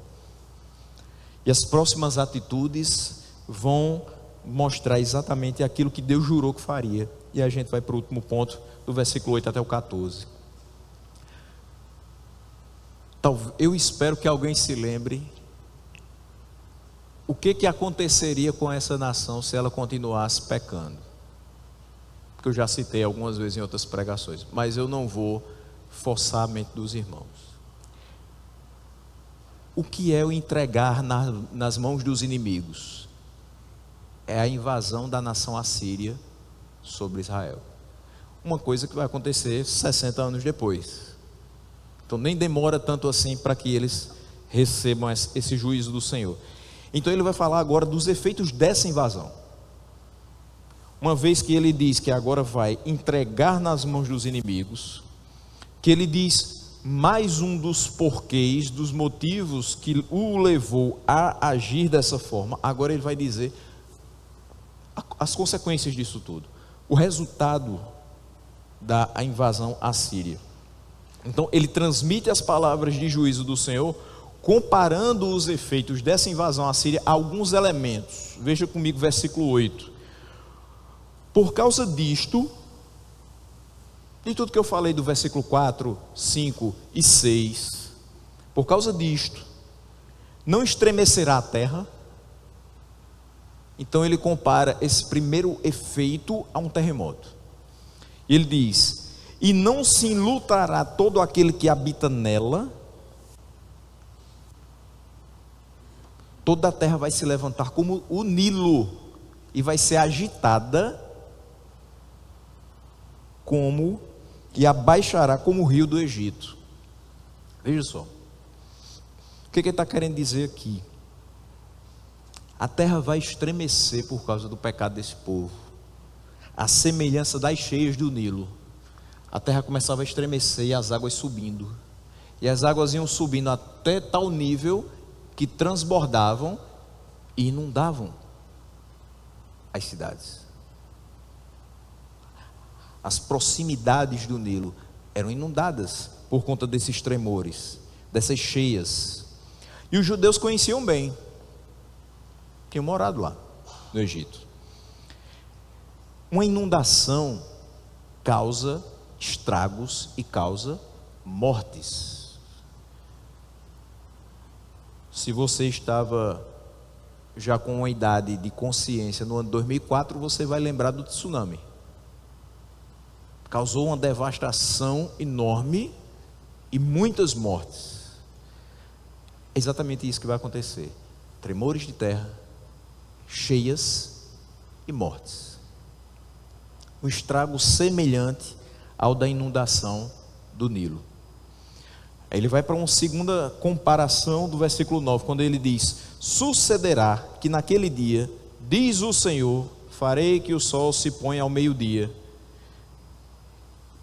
E as próximas atitudes vão mostrar exatamente aquilo que Deus jurou que faria. E a gente vai para o último ponto, do versículo 8 até o 14. Eu espero que alguém se lembre o que aconteceria com essa nação se ela continuasse pecando. Porque eu já citei algumas vezes em outras pregações, mas eu não vou forçar a mente dos irmãos. O que é o entregar nas mãos dos inimigos? É a invasão da nação assíria sobre Israel. Uma coisa que vai acontecer 60 anos depois. Então nem demora tanto assim para que eles recebam esse juízo do Senhor. Então ele vai falar agora dos efeitos dessa invasão. Uma vez que ele diz que agora vai entregar nas mãos dos inimigos, que ele diz mais um dos porquês, dos motivos que o levou a agir dessa forma, agora ele vai dizer as consequências disso tudo, o resultado da invasão assíria. Então ele transmite as palavras de juízo do Senhor, comparando os efeitos dessa invasão assíria a alguns elementos. Veja comigo versículo 8. Por causa disto, de tudo que eu falei do versículo 4, 5 e 6, por causa disto, não estremecerá a terra. Então ele compara esse primeiro efeito a um terremoto. Ele diz, e não se enlutará todo aquele que habita nela. Toda a terra vai se levantar como o Nilo, e vai ser agitada e abaixará como o rio do Egito. Veja só, o que ele está querendo dizer aqui? A terra vai estremecer por causa do pecado desse povo, a semelhança das cheias do Nilo. A terra começava a estremecer e as águas subindo, e as águas iam subindo até tal nível que transbordavam e inundavam as cidades. As proximidades do Nilo eram inundadas por conta desses tremores, dessas cheias. E os judeus conheciam bem, tinham morado lá no Egito. Uma inundação causa estragos e causa mortes. Se você estava já com uma idade de consciência no ano 2004, você vai lembrar do tsunami. Causou uma devastação enorme e muitas mortes. É exatamente isso que vai acontecer: tremores de terra, cheias e mortes. Um estrago semelhante ao da inundação do Nilo. Aí ele vai para uma segunda comparação do versículo 9, quando ele diz: sucederá que naquele dia diz o Senhor, farei que o sol se ponha ao meio-dia.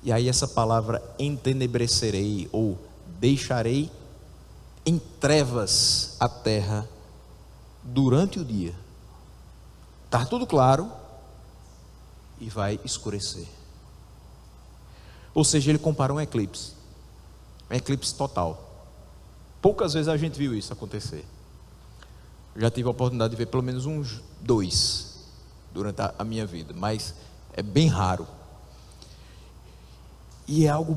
E aí essa palavra entenebrecerei, ou deixarei em trevas a terra durante o dia. Está tudo claro e vai escurecer. Ou seja, ele compara um eclipse total. Poucas vezes a gente viu isso acontecer. Eu já tive a oportunidade de ver pelo menos uns 2 durante a minha vida, mas é bem raro. E é algo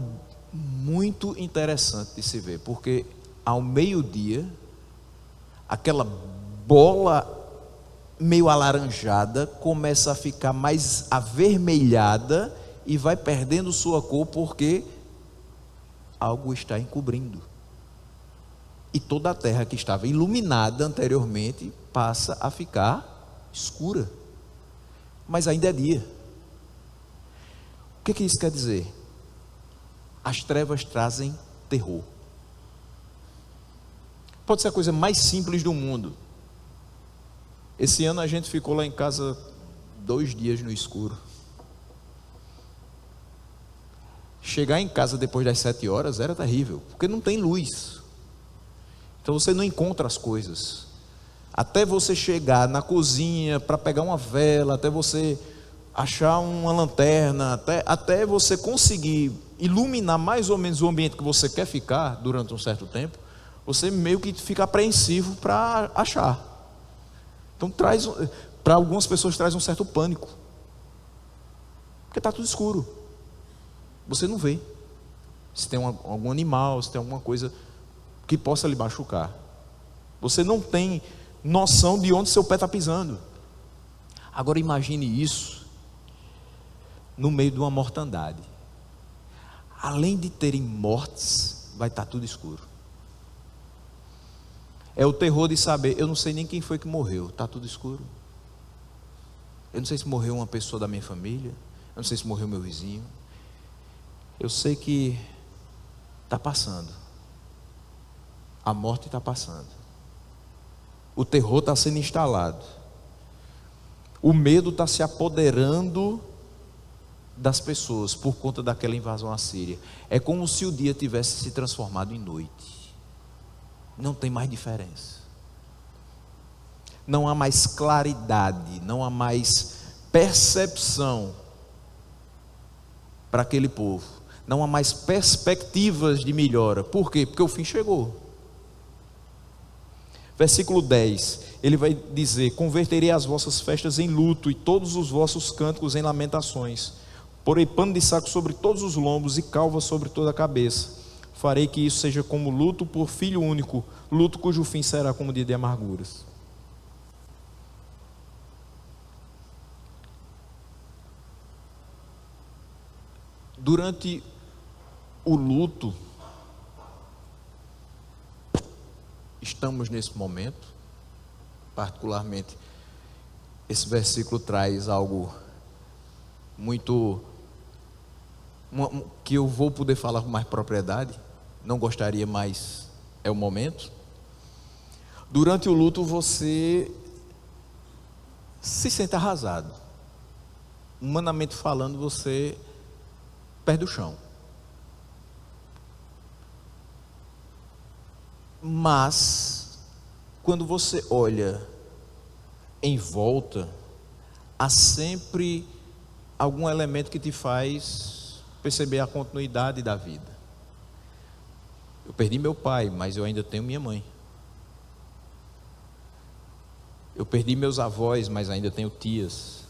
muito interessante de se ver, porque ao meio-dia, aquela bola meio alaranjada começa a ficar mais avermelhada e vai perdendo sua cor, porque algo está encobrindo. E toda a terra que estava iluminada anteriormente passa a ficar escura. Mas ainda é dia. O que isso quer dizer? As trevas trazem terror. Pode ser a coisa mais simples do mundo. Esse ano a gente ficou lá em casa 2 dias no escuro. Chegar em casa depois das 7 horas era terrível, porque não tem luz. Então você não encontra as coisas. Até você chegar na cozinha para pegar uma vela, até você achar uma lanterna, até você conseguir iluminar mais ou menos o ambiente que você quer ficar durante um certo tempo, você meio que fica apreensivo para achar. Então para algumas pessoas traz um certo pânico, porque está tudo escuro, você não vê se tem algum animal, se tem alguma coisa que possa lhe machucar. Você não tem noção de onde seu pé está pisando. Agora imagine isso no meio de uma mortandade. Além de terem mortes, vai estar tudo escuro. É o terror de saber, eu não sei nem quem foi que morreu, está tudo escuro. Eu não sei se morreu uma pessoa da minha família, eu não sei se morreu meu vizinho. Eu sei que está passando. A morte está passando. O terror está sendo instalado. O medo está se apoderando das pessoas por conta daquela invasão assíria. É como se o dia tivesse se transformado em noite. Não tem mais diferença. Não há mais claridade, não há mais percepção para aquele povo. Não há mais perspectivas de melhora. Por quê? Porque o fim chegou. Versículo 10, ele vai dizer: converterei as vossas festas em luto e todos os vossos cânticos em lamentações. Porei pano de saco sobre todos os lombos e calva sobre toda a cabeça. Farei que isso seja como luto por filho único, luto cujo fim será como dia de amarguras. Durante o luto, estamos nesse momento, particularmente, esse versículo traz algo muito, que eu vou poder falar com mais propriedade, não gostaria, mas é o momento. Durante o luto você se sente arrasado, humanamente falando, você perde o chão. Mas quando você olha em volta, há sempre algum elemento que te faz perceber a continuidade da vida. Eu perdi meu pai, mas eu ainda tenho minha mãe. Eu perdi meus avós, mas ainda tenho tias.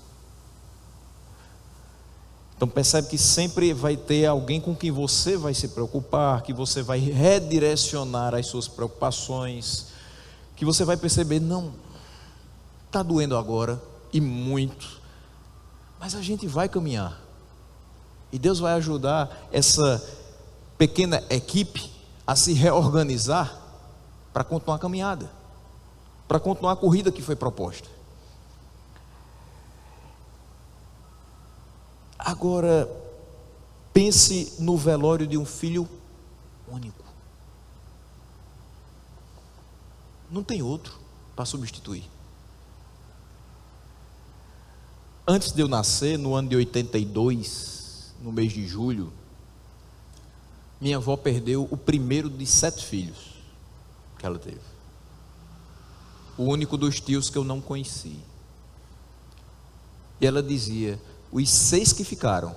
Então percebe que sempre vai ter alguém com quem você vai se preocupar, que você vai redirecionar as suas preocupações, que você vai perceber, não, está doendo agora, e muito, mas a gente vai caminhar, e Deus vai ajudar essa pequena equipe a se reorganizar, para continuar a caminhada, para continuar a corrida que foi proposta. Agora, pense no velório de um filho único. Não tem outro para substituir. Antes de eu nascer, no ano de 82, no mês de julho, minha avó perdeu o primeiro de 7 filhos que ela teve. O único dos tios que eu não conheci. E ela dizia: os 6 que ficaram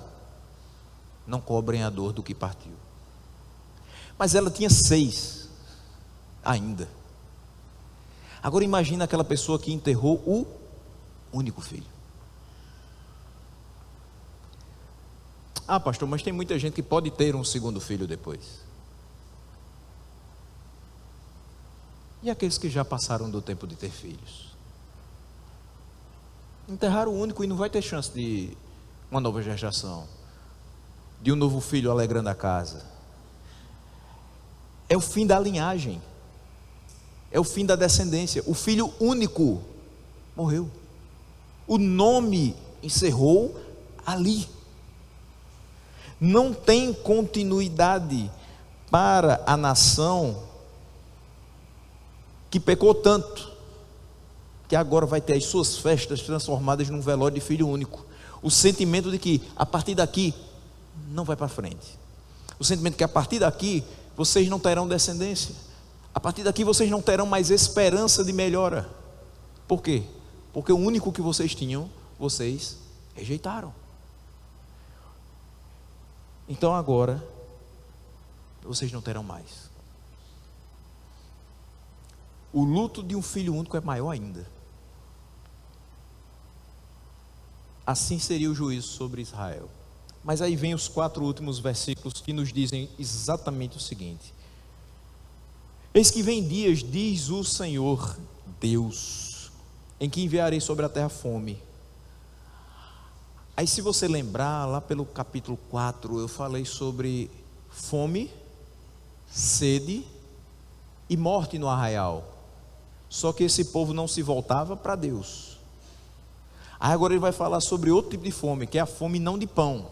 não cobrem a dor do que partiu. Mas ela tinha 6 ainda. Agora imagina aquela pessoa que enterrou o único filho. Ah, pastor, mas tem muita gente que pode ter um segundo filho depois. E aqueles que já passaram do tempo de ter filhos? Enterraram o único e não vai ter chance de uma nova gestação, de um novo filho alegrando a casa. É o fim da linhagem, é o fim da descendência. O filho único morreu, o nome encerrou ali. Não tem continuidade para a nação que pecou tanto, que agora vai ter as suas festas transformadas num velório de filho único. O sentimento de que a partir daqui não vai para frente. O sentimento que a partir daqui vocês não terão descendência. A partir daqui vocês não terão mais esperança de melhora. Por quê? Porque o único que vocês tinham, vocês rejeitaram. Então agora vocês não terão mais. O luto de um filho único é maior ainda. Assim seria o juízo sobre Israel. Mas aí vem os 4 últimos versículos que nos dizem exatamente o seguinte: eis que vem dias, diz o Senhor Deus, em que enviarei sobre a terra fome. Aí se você lembrar, lá pelo capítulo 4, eu falei sobre fome, sede e morte no arraial. Só que esse povo não se voltava para Deus. Aí agora ele vai falar sobre outro tipo de fome, que é a fome não de pão.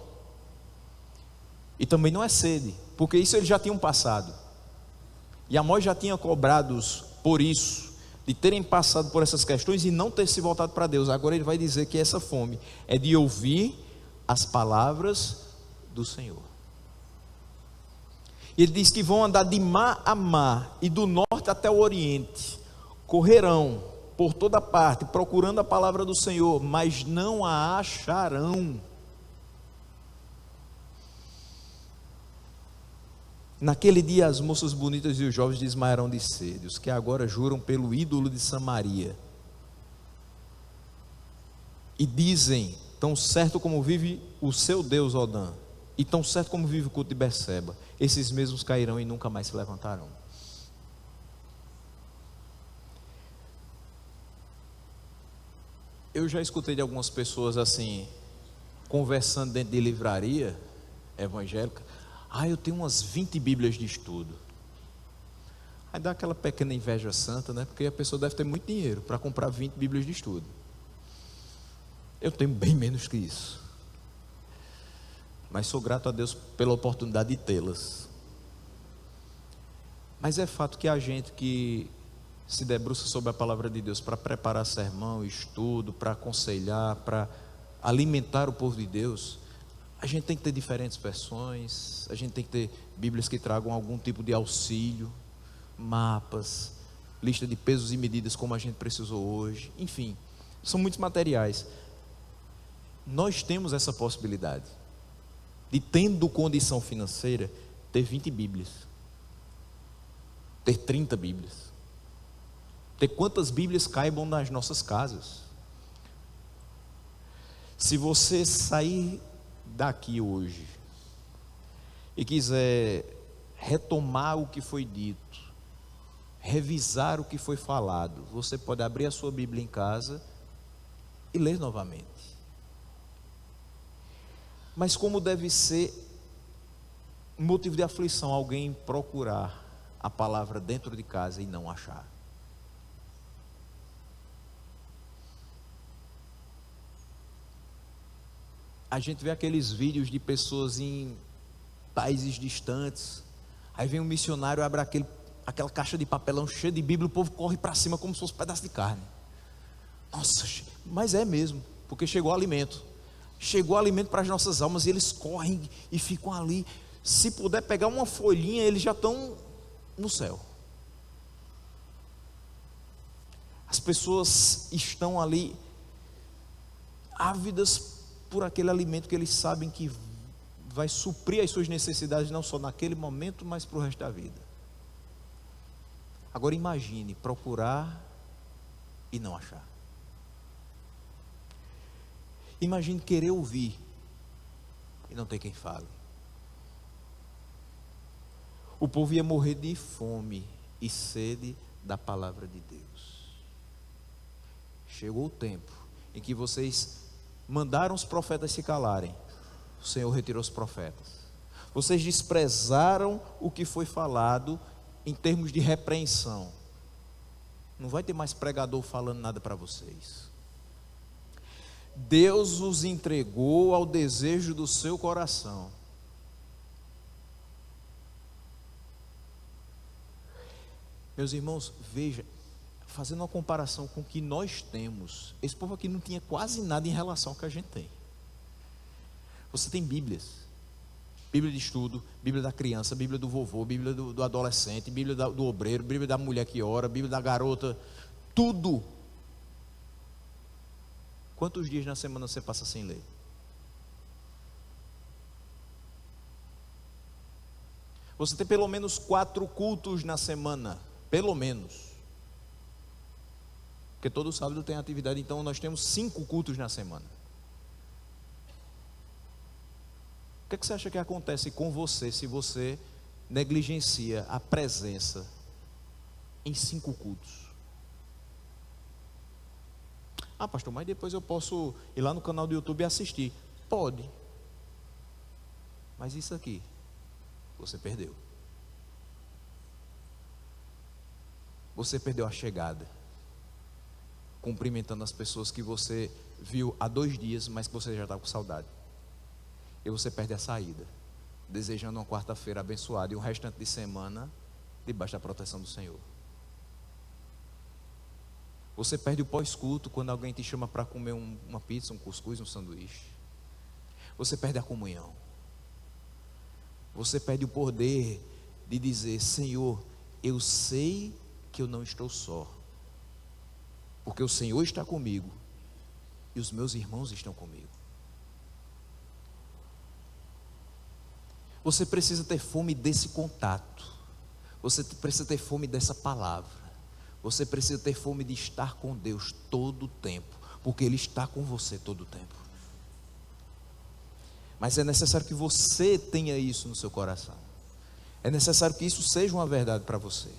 E também não é sede, porque isso eles já tinham passado. E Amós já tinha cobrado-os por isso, de terem passado por essas questões e não ter se voltado para Deus. Agora ele vai dizer que essa fome é de ouvir as palavras do Senhor. E ele diz que vão andar de mar a mar e do norte até o oriente, correrão por toda parte procurando a palavra do Senhor, mas não a acharão. Naquele dia as moças bonitas e os jovens desmaiarão de sede, os que agora juram pelo ídolo de Samaria e dizem: tão certo como vive o seu Deus Odã, e tão certo como vive o culto de Berseba, esses mesmos cairão e nunca mais se levantarão. Eu já escutei de algumas pessoas assim, conversando dentro de livraria evangélica: eu tenho umas 20 bíblias de estudo. Aí dá aquela pequena inveja santa, né? Porque a pessoa deve ter muito dinheiro para comprar 20 bíblias de estudo. Eu tenho bem menos que isso, mas sou grato a Deus pela oportunidade de tê-las. Mas é fato que a gente que se debruça sobre a palavra de Deus para preparar sermão, estudo, para aconselhar, para alimentar o povo de Deus, a gente tem que ter diferentes versões, a gente tem que ter bíblias que tragam algum tipo de auxílio, mapas, lista de pesos e medidas como a gente precisou hoje, enfim, são muitos materiais. Nós temos essa possibilidade de, tendo condição financeira, ter 20 bíblias, ter 30 bíblias, ter quantas bíblias caibam nas nossas casas. Se você sair daqui hoje e quiser retomar o que foi dito, revisar o que foi falado, você pode abrir a sua Bíblia em casa e ler novamente. Mas como deve ser motivo de aflição alguém procurar a palavra dentro de casa e não achar? A gente vê aqueles vídeos de pessoas em países distantes, aí vem um missionário, abre aquela caixa de papelão cheia de Bíblia, o povo corre para cima como se fosse um pedaço de carne. Nossa, mas é mesmo, porque chegou o alimento. Chegou o alimento para as nossas almas e eles correm e ficam ali. Se puder pegar uma folhinha, eles já estão no céu. As pessoas estão ali ávidas por aquele alimento que eles sabem que vai suprir as suas necessidades, não só naquele momento, mas para o resto da vida. Agora imagine procurar e não achar. Imagine querer ouvir e não ter quem fale. O povo ia morrer de fome e sede da palavra de Deus. Chegou o tempo em que vocês mandaram os profetas se calarem. O Senhor retirou os profetas. Vocês desprezaram o que foi falado em termos de repreensão. Não vai ter mais pregador falando nada para vocês. Deus os entregou ao desejo do seu coração. Meus irmãos, veja, fazendo uma comparação com o que nós temos, esse povo aqui não tinha quase nada em relação ao que a gente tem. Você tem Bíblias, Bíblia de estudo, Bíblia da criança, Bíblia do vovô, Bíblia do adolescente, Bíblia do obreiro, Bíblia da mulher que ora, Bíblia da garota, tudo. Quantos dias na semana você passa sem ler? Você tem pelo menos 4 cultos na semana, pelo menos. Porque todo sábado tem atividade, então nós temos 5 cultos na semana. O que você acha que acontece com você se você negligencia a presença em 5 cultos? Ah, pastor, mas depois eu posso ir lá no canal do YouTube e assistir. Pode. Mas isso aqui, você perdeu. Você perdeu a chegada, cumprimentando as pessoas que você viu há 2 dias, mas que você já está com saudade. E você perde a saída, desejando uma quarta-feira abençoada e um restante de semana debaixo da proteção do Senhor. Você perde o pós-culto quando alguém te chama para comer uma pizza, um cuscuz, um sanduíche. Você perde a comunhão. Você perde o poder de dizer: Senhor, eu sei que eu não estou só, porque o Senhor está comigo e os meus irmãos estão comigo. Você precisa ter fome desse contato. Você precisa ter fome dessa palavra. Você precisa ter fome de estar com Deus todo o tempo, porque Ele está com você todo o tempo. Mas é necessário que você tenha isso no seu coração. É necessário que isso seja uma verdade para você.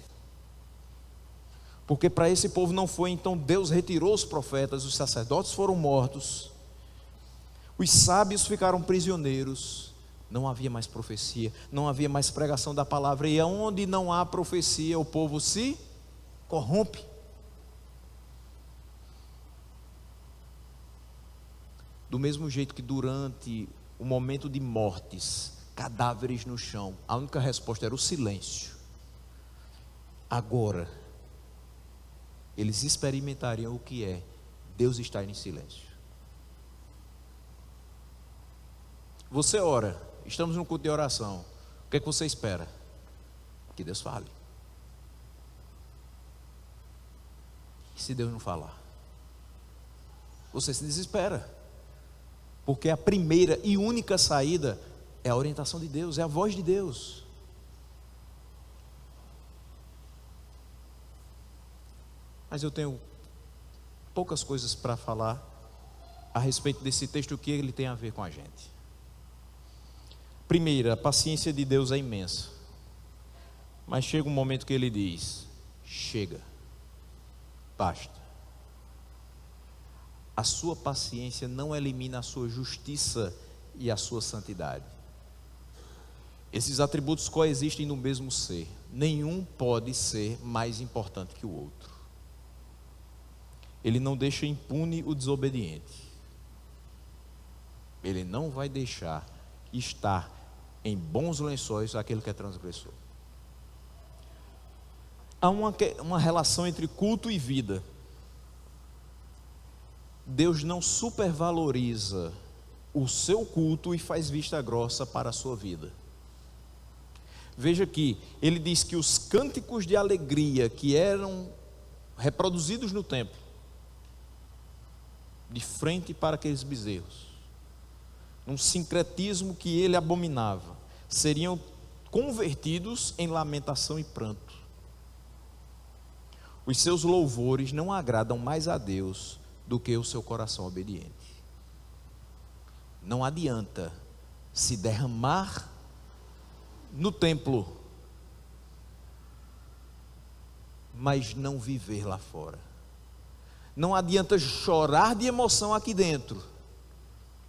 Porque para esse povo não foi, então Deus retirou os profetas, os sacerdotes foram mortos, os sábios ficaram prisioneiros, não havia mais profecia, não havia mais pregação da palavra, e onde não há profecia, o povo se corrompe. Do mesmo jeito que durante o momento de mortes, cadáveres no chão, a única resposta era o silêncio. Agora, eles experimentariam o que é Deus estar em silêncio. Você ora, estamos no culto de oração, o que é que você espera? Que Deus fale. E se Deus não falar? Você se desespera, porque a primeira e única saída é a orientação de Deus, é a voz de Deus. Mas eu tenho poucas coisas para falar a respeito desse texto, o que ele tem a ver com a gente. Primeiro, a paciência de Deus é imensa, mas chega um momento que Ele diz: chega, basta. A sua paciência não elimina a sua justiça e a sua santidade. Esses atributos coexistem no mesmo ser. Nenhum pode ser mais importante que o outro. Ele não deixa impune o desobediente. Ele não vai deixar estar em bons lençóis aquele que é transgressor. Há uma relação entre culto e vida. Deus não supervaloriza o seu culto e faz vista grossa para a sua vida. Veja que ele diz que os cânticos de alegria que eram reproduzidos no templo, de frente para aqueles bezerros, num sincretismo que ele abominava, seriam convertidos em lamentação e pranto. Os seus louvores não agradam mais a Deus do que o seu coração obediente. Não adianta se derramar no templo, mas não viver lá fora. Não adianta chorar de emoção aqui dentro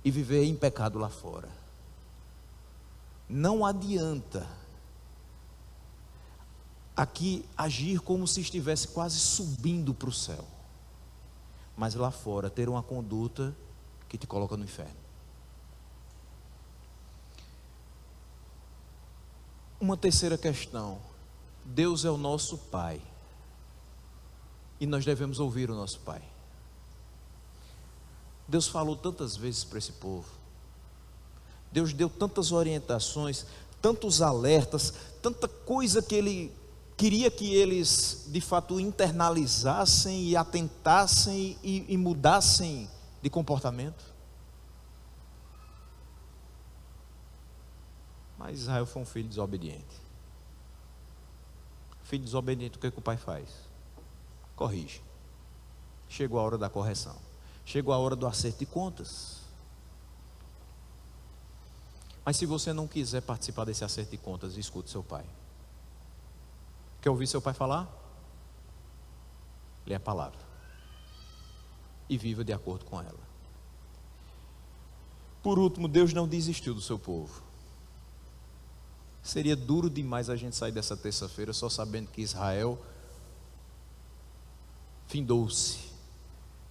e viver em pecado lá fora. Não adianta aqui agir como se estivesse quase subindo para o céu, mas lá fora ter uma conduta que te coloca no inferno. Uma terceira questão: Deus é o nosso Pai e nós devemos ouvir o nosso Pai. Deus falou tantas vezes para esse povo, Deus deu tantas orientações, tantos alertas, tanta coisa que Ele queria que eles de fato internalizassem e atentassem e mudassem de comportamento. Mas Israel foi um filho desobediente. Filho desobediente, o que o pai faz? Corrige. Chegou a hora da correção. Chegou a hora do acerto de contas. Mas se você não quiser participar desse acerto de contas, escute seu pai. Quer ouvir seu pai falar? Lê a palavra e viva de acordo com ela. Por último, Deus não desistiu do seu povo. Seria duro demais a gente sair dessa terça-feira só sabendo que Israel findou-se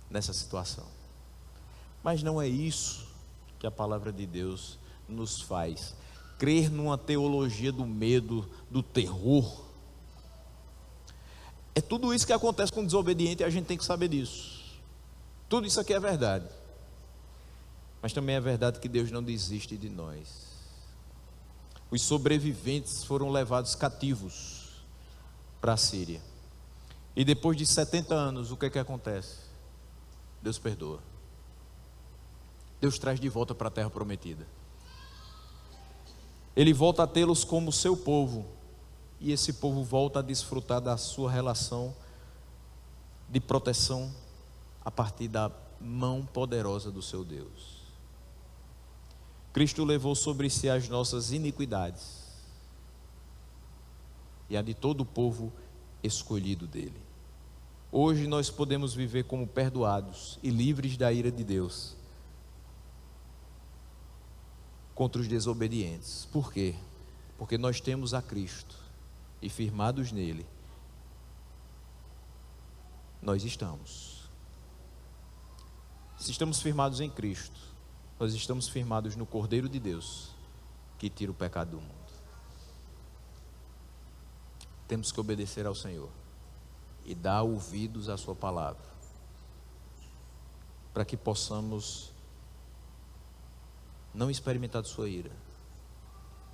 nessa situação. Mas não é isso que a palavra de Deus nos faz crer numa teologia do medo, do terror. É tudo isso que acontece com o desobediente e a gente tem que saber disso. Tudo isso aqui é verdade. Mas também é verdade que Deus não desiste de nós. Os sobreviventes foram levados cativos para a Síria. E depois de 70 anos, o que é que acontece? Deus perdoa. Deus traz de volta para a terra prometida. Ele volta a tê-los como seu povo. E esse povo volta a desfrutar da sua relação de proteção a partir da mão poderosa do seu Deus. Cristo levou sobre si as nossas iniquidades e a de todo o povo escolhido dele. Hoje nós podemos viver como perdoados e livres da ira de Deus contra os desobedientes. Por quê? Porque nós temos a Cristo e firmados nele, nós estamos. Se estamos firmados em Cristo, nós estamos firmados no Cordeiro de Deus, que tira o pecado do mundo. Temos que obedecer ao Senhor e dar ouvidos à sua palavra, para que possamos não experimentar de sua ira,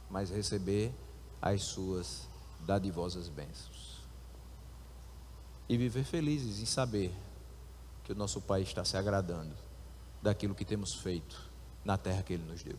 mas receber as suas dadivosas bênçãos e viver felizes em saber que o nosso Pai está se agradando daquilo que temos feito na terra que Ele nos deu.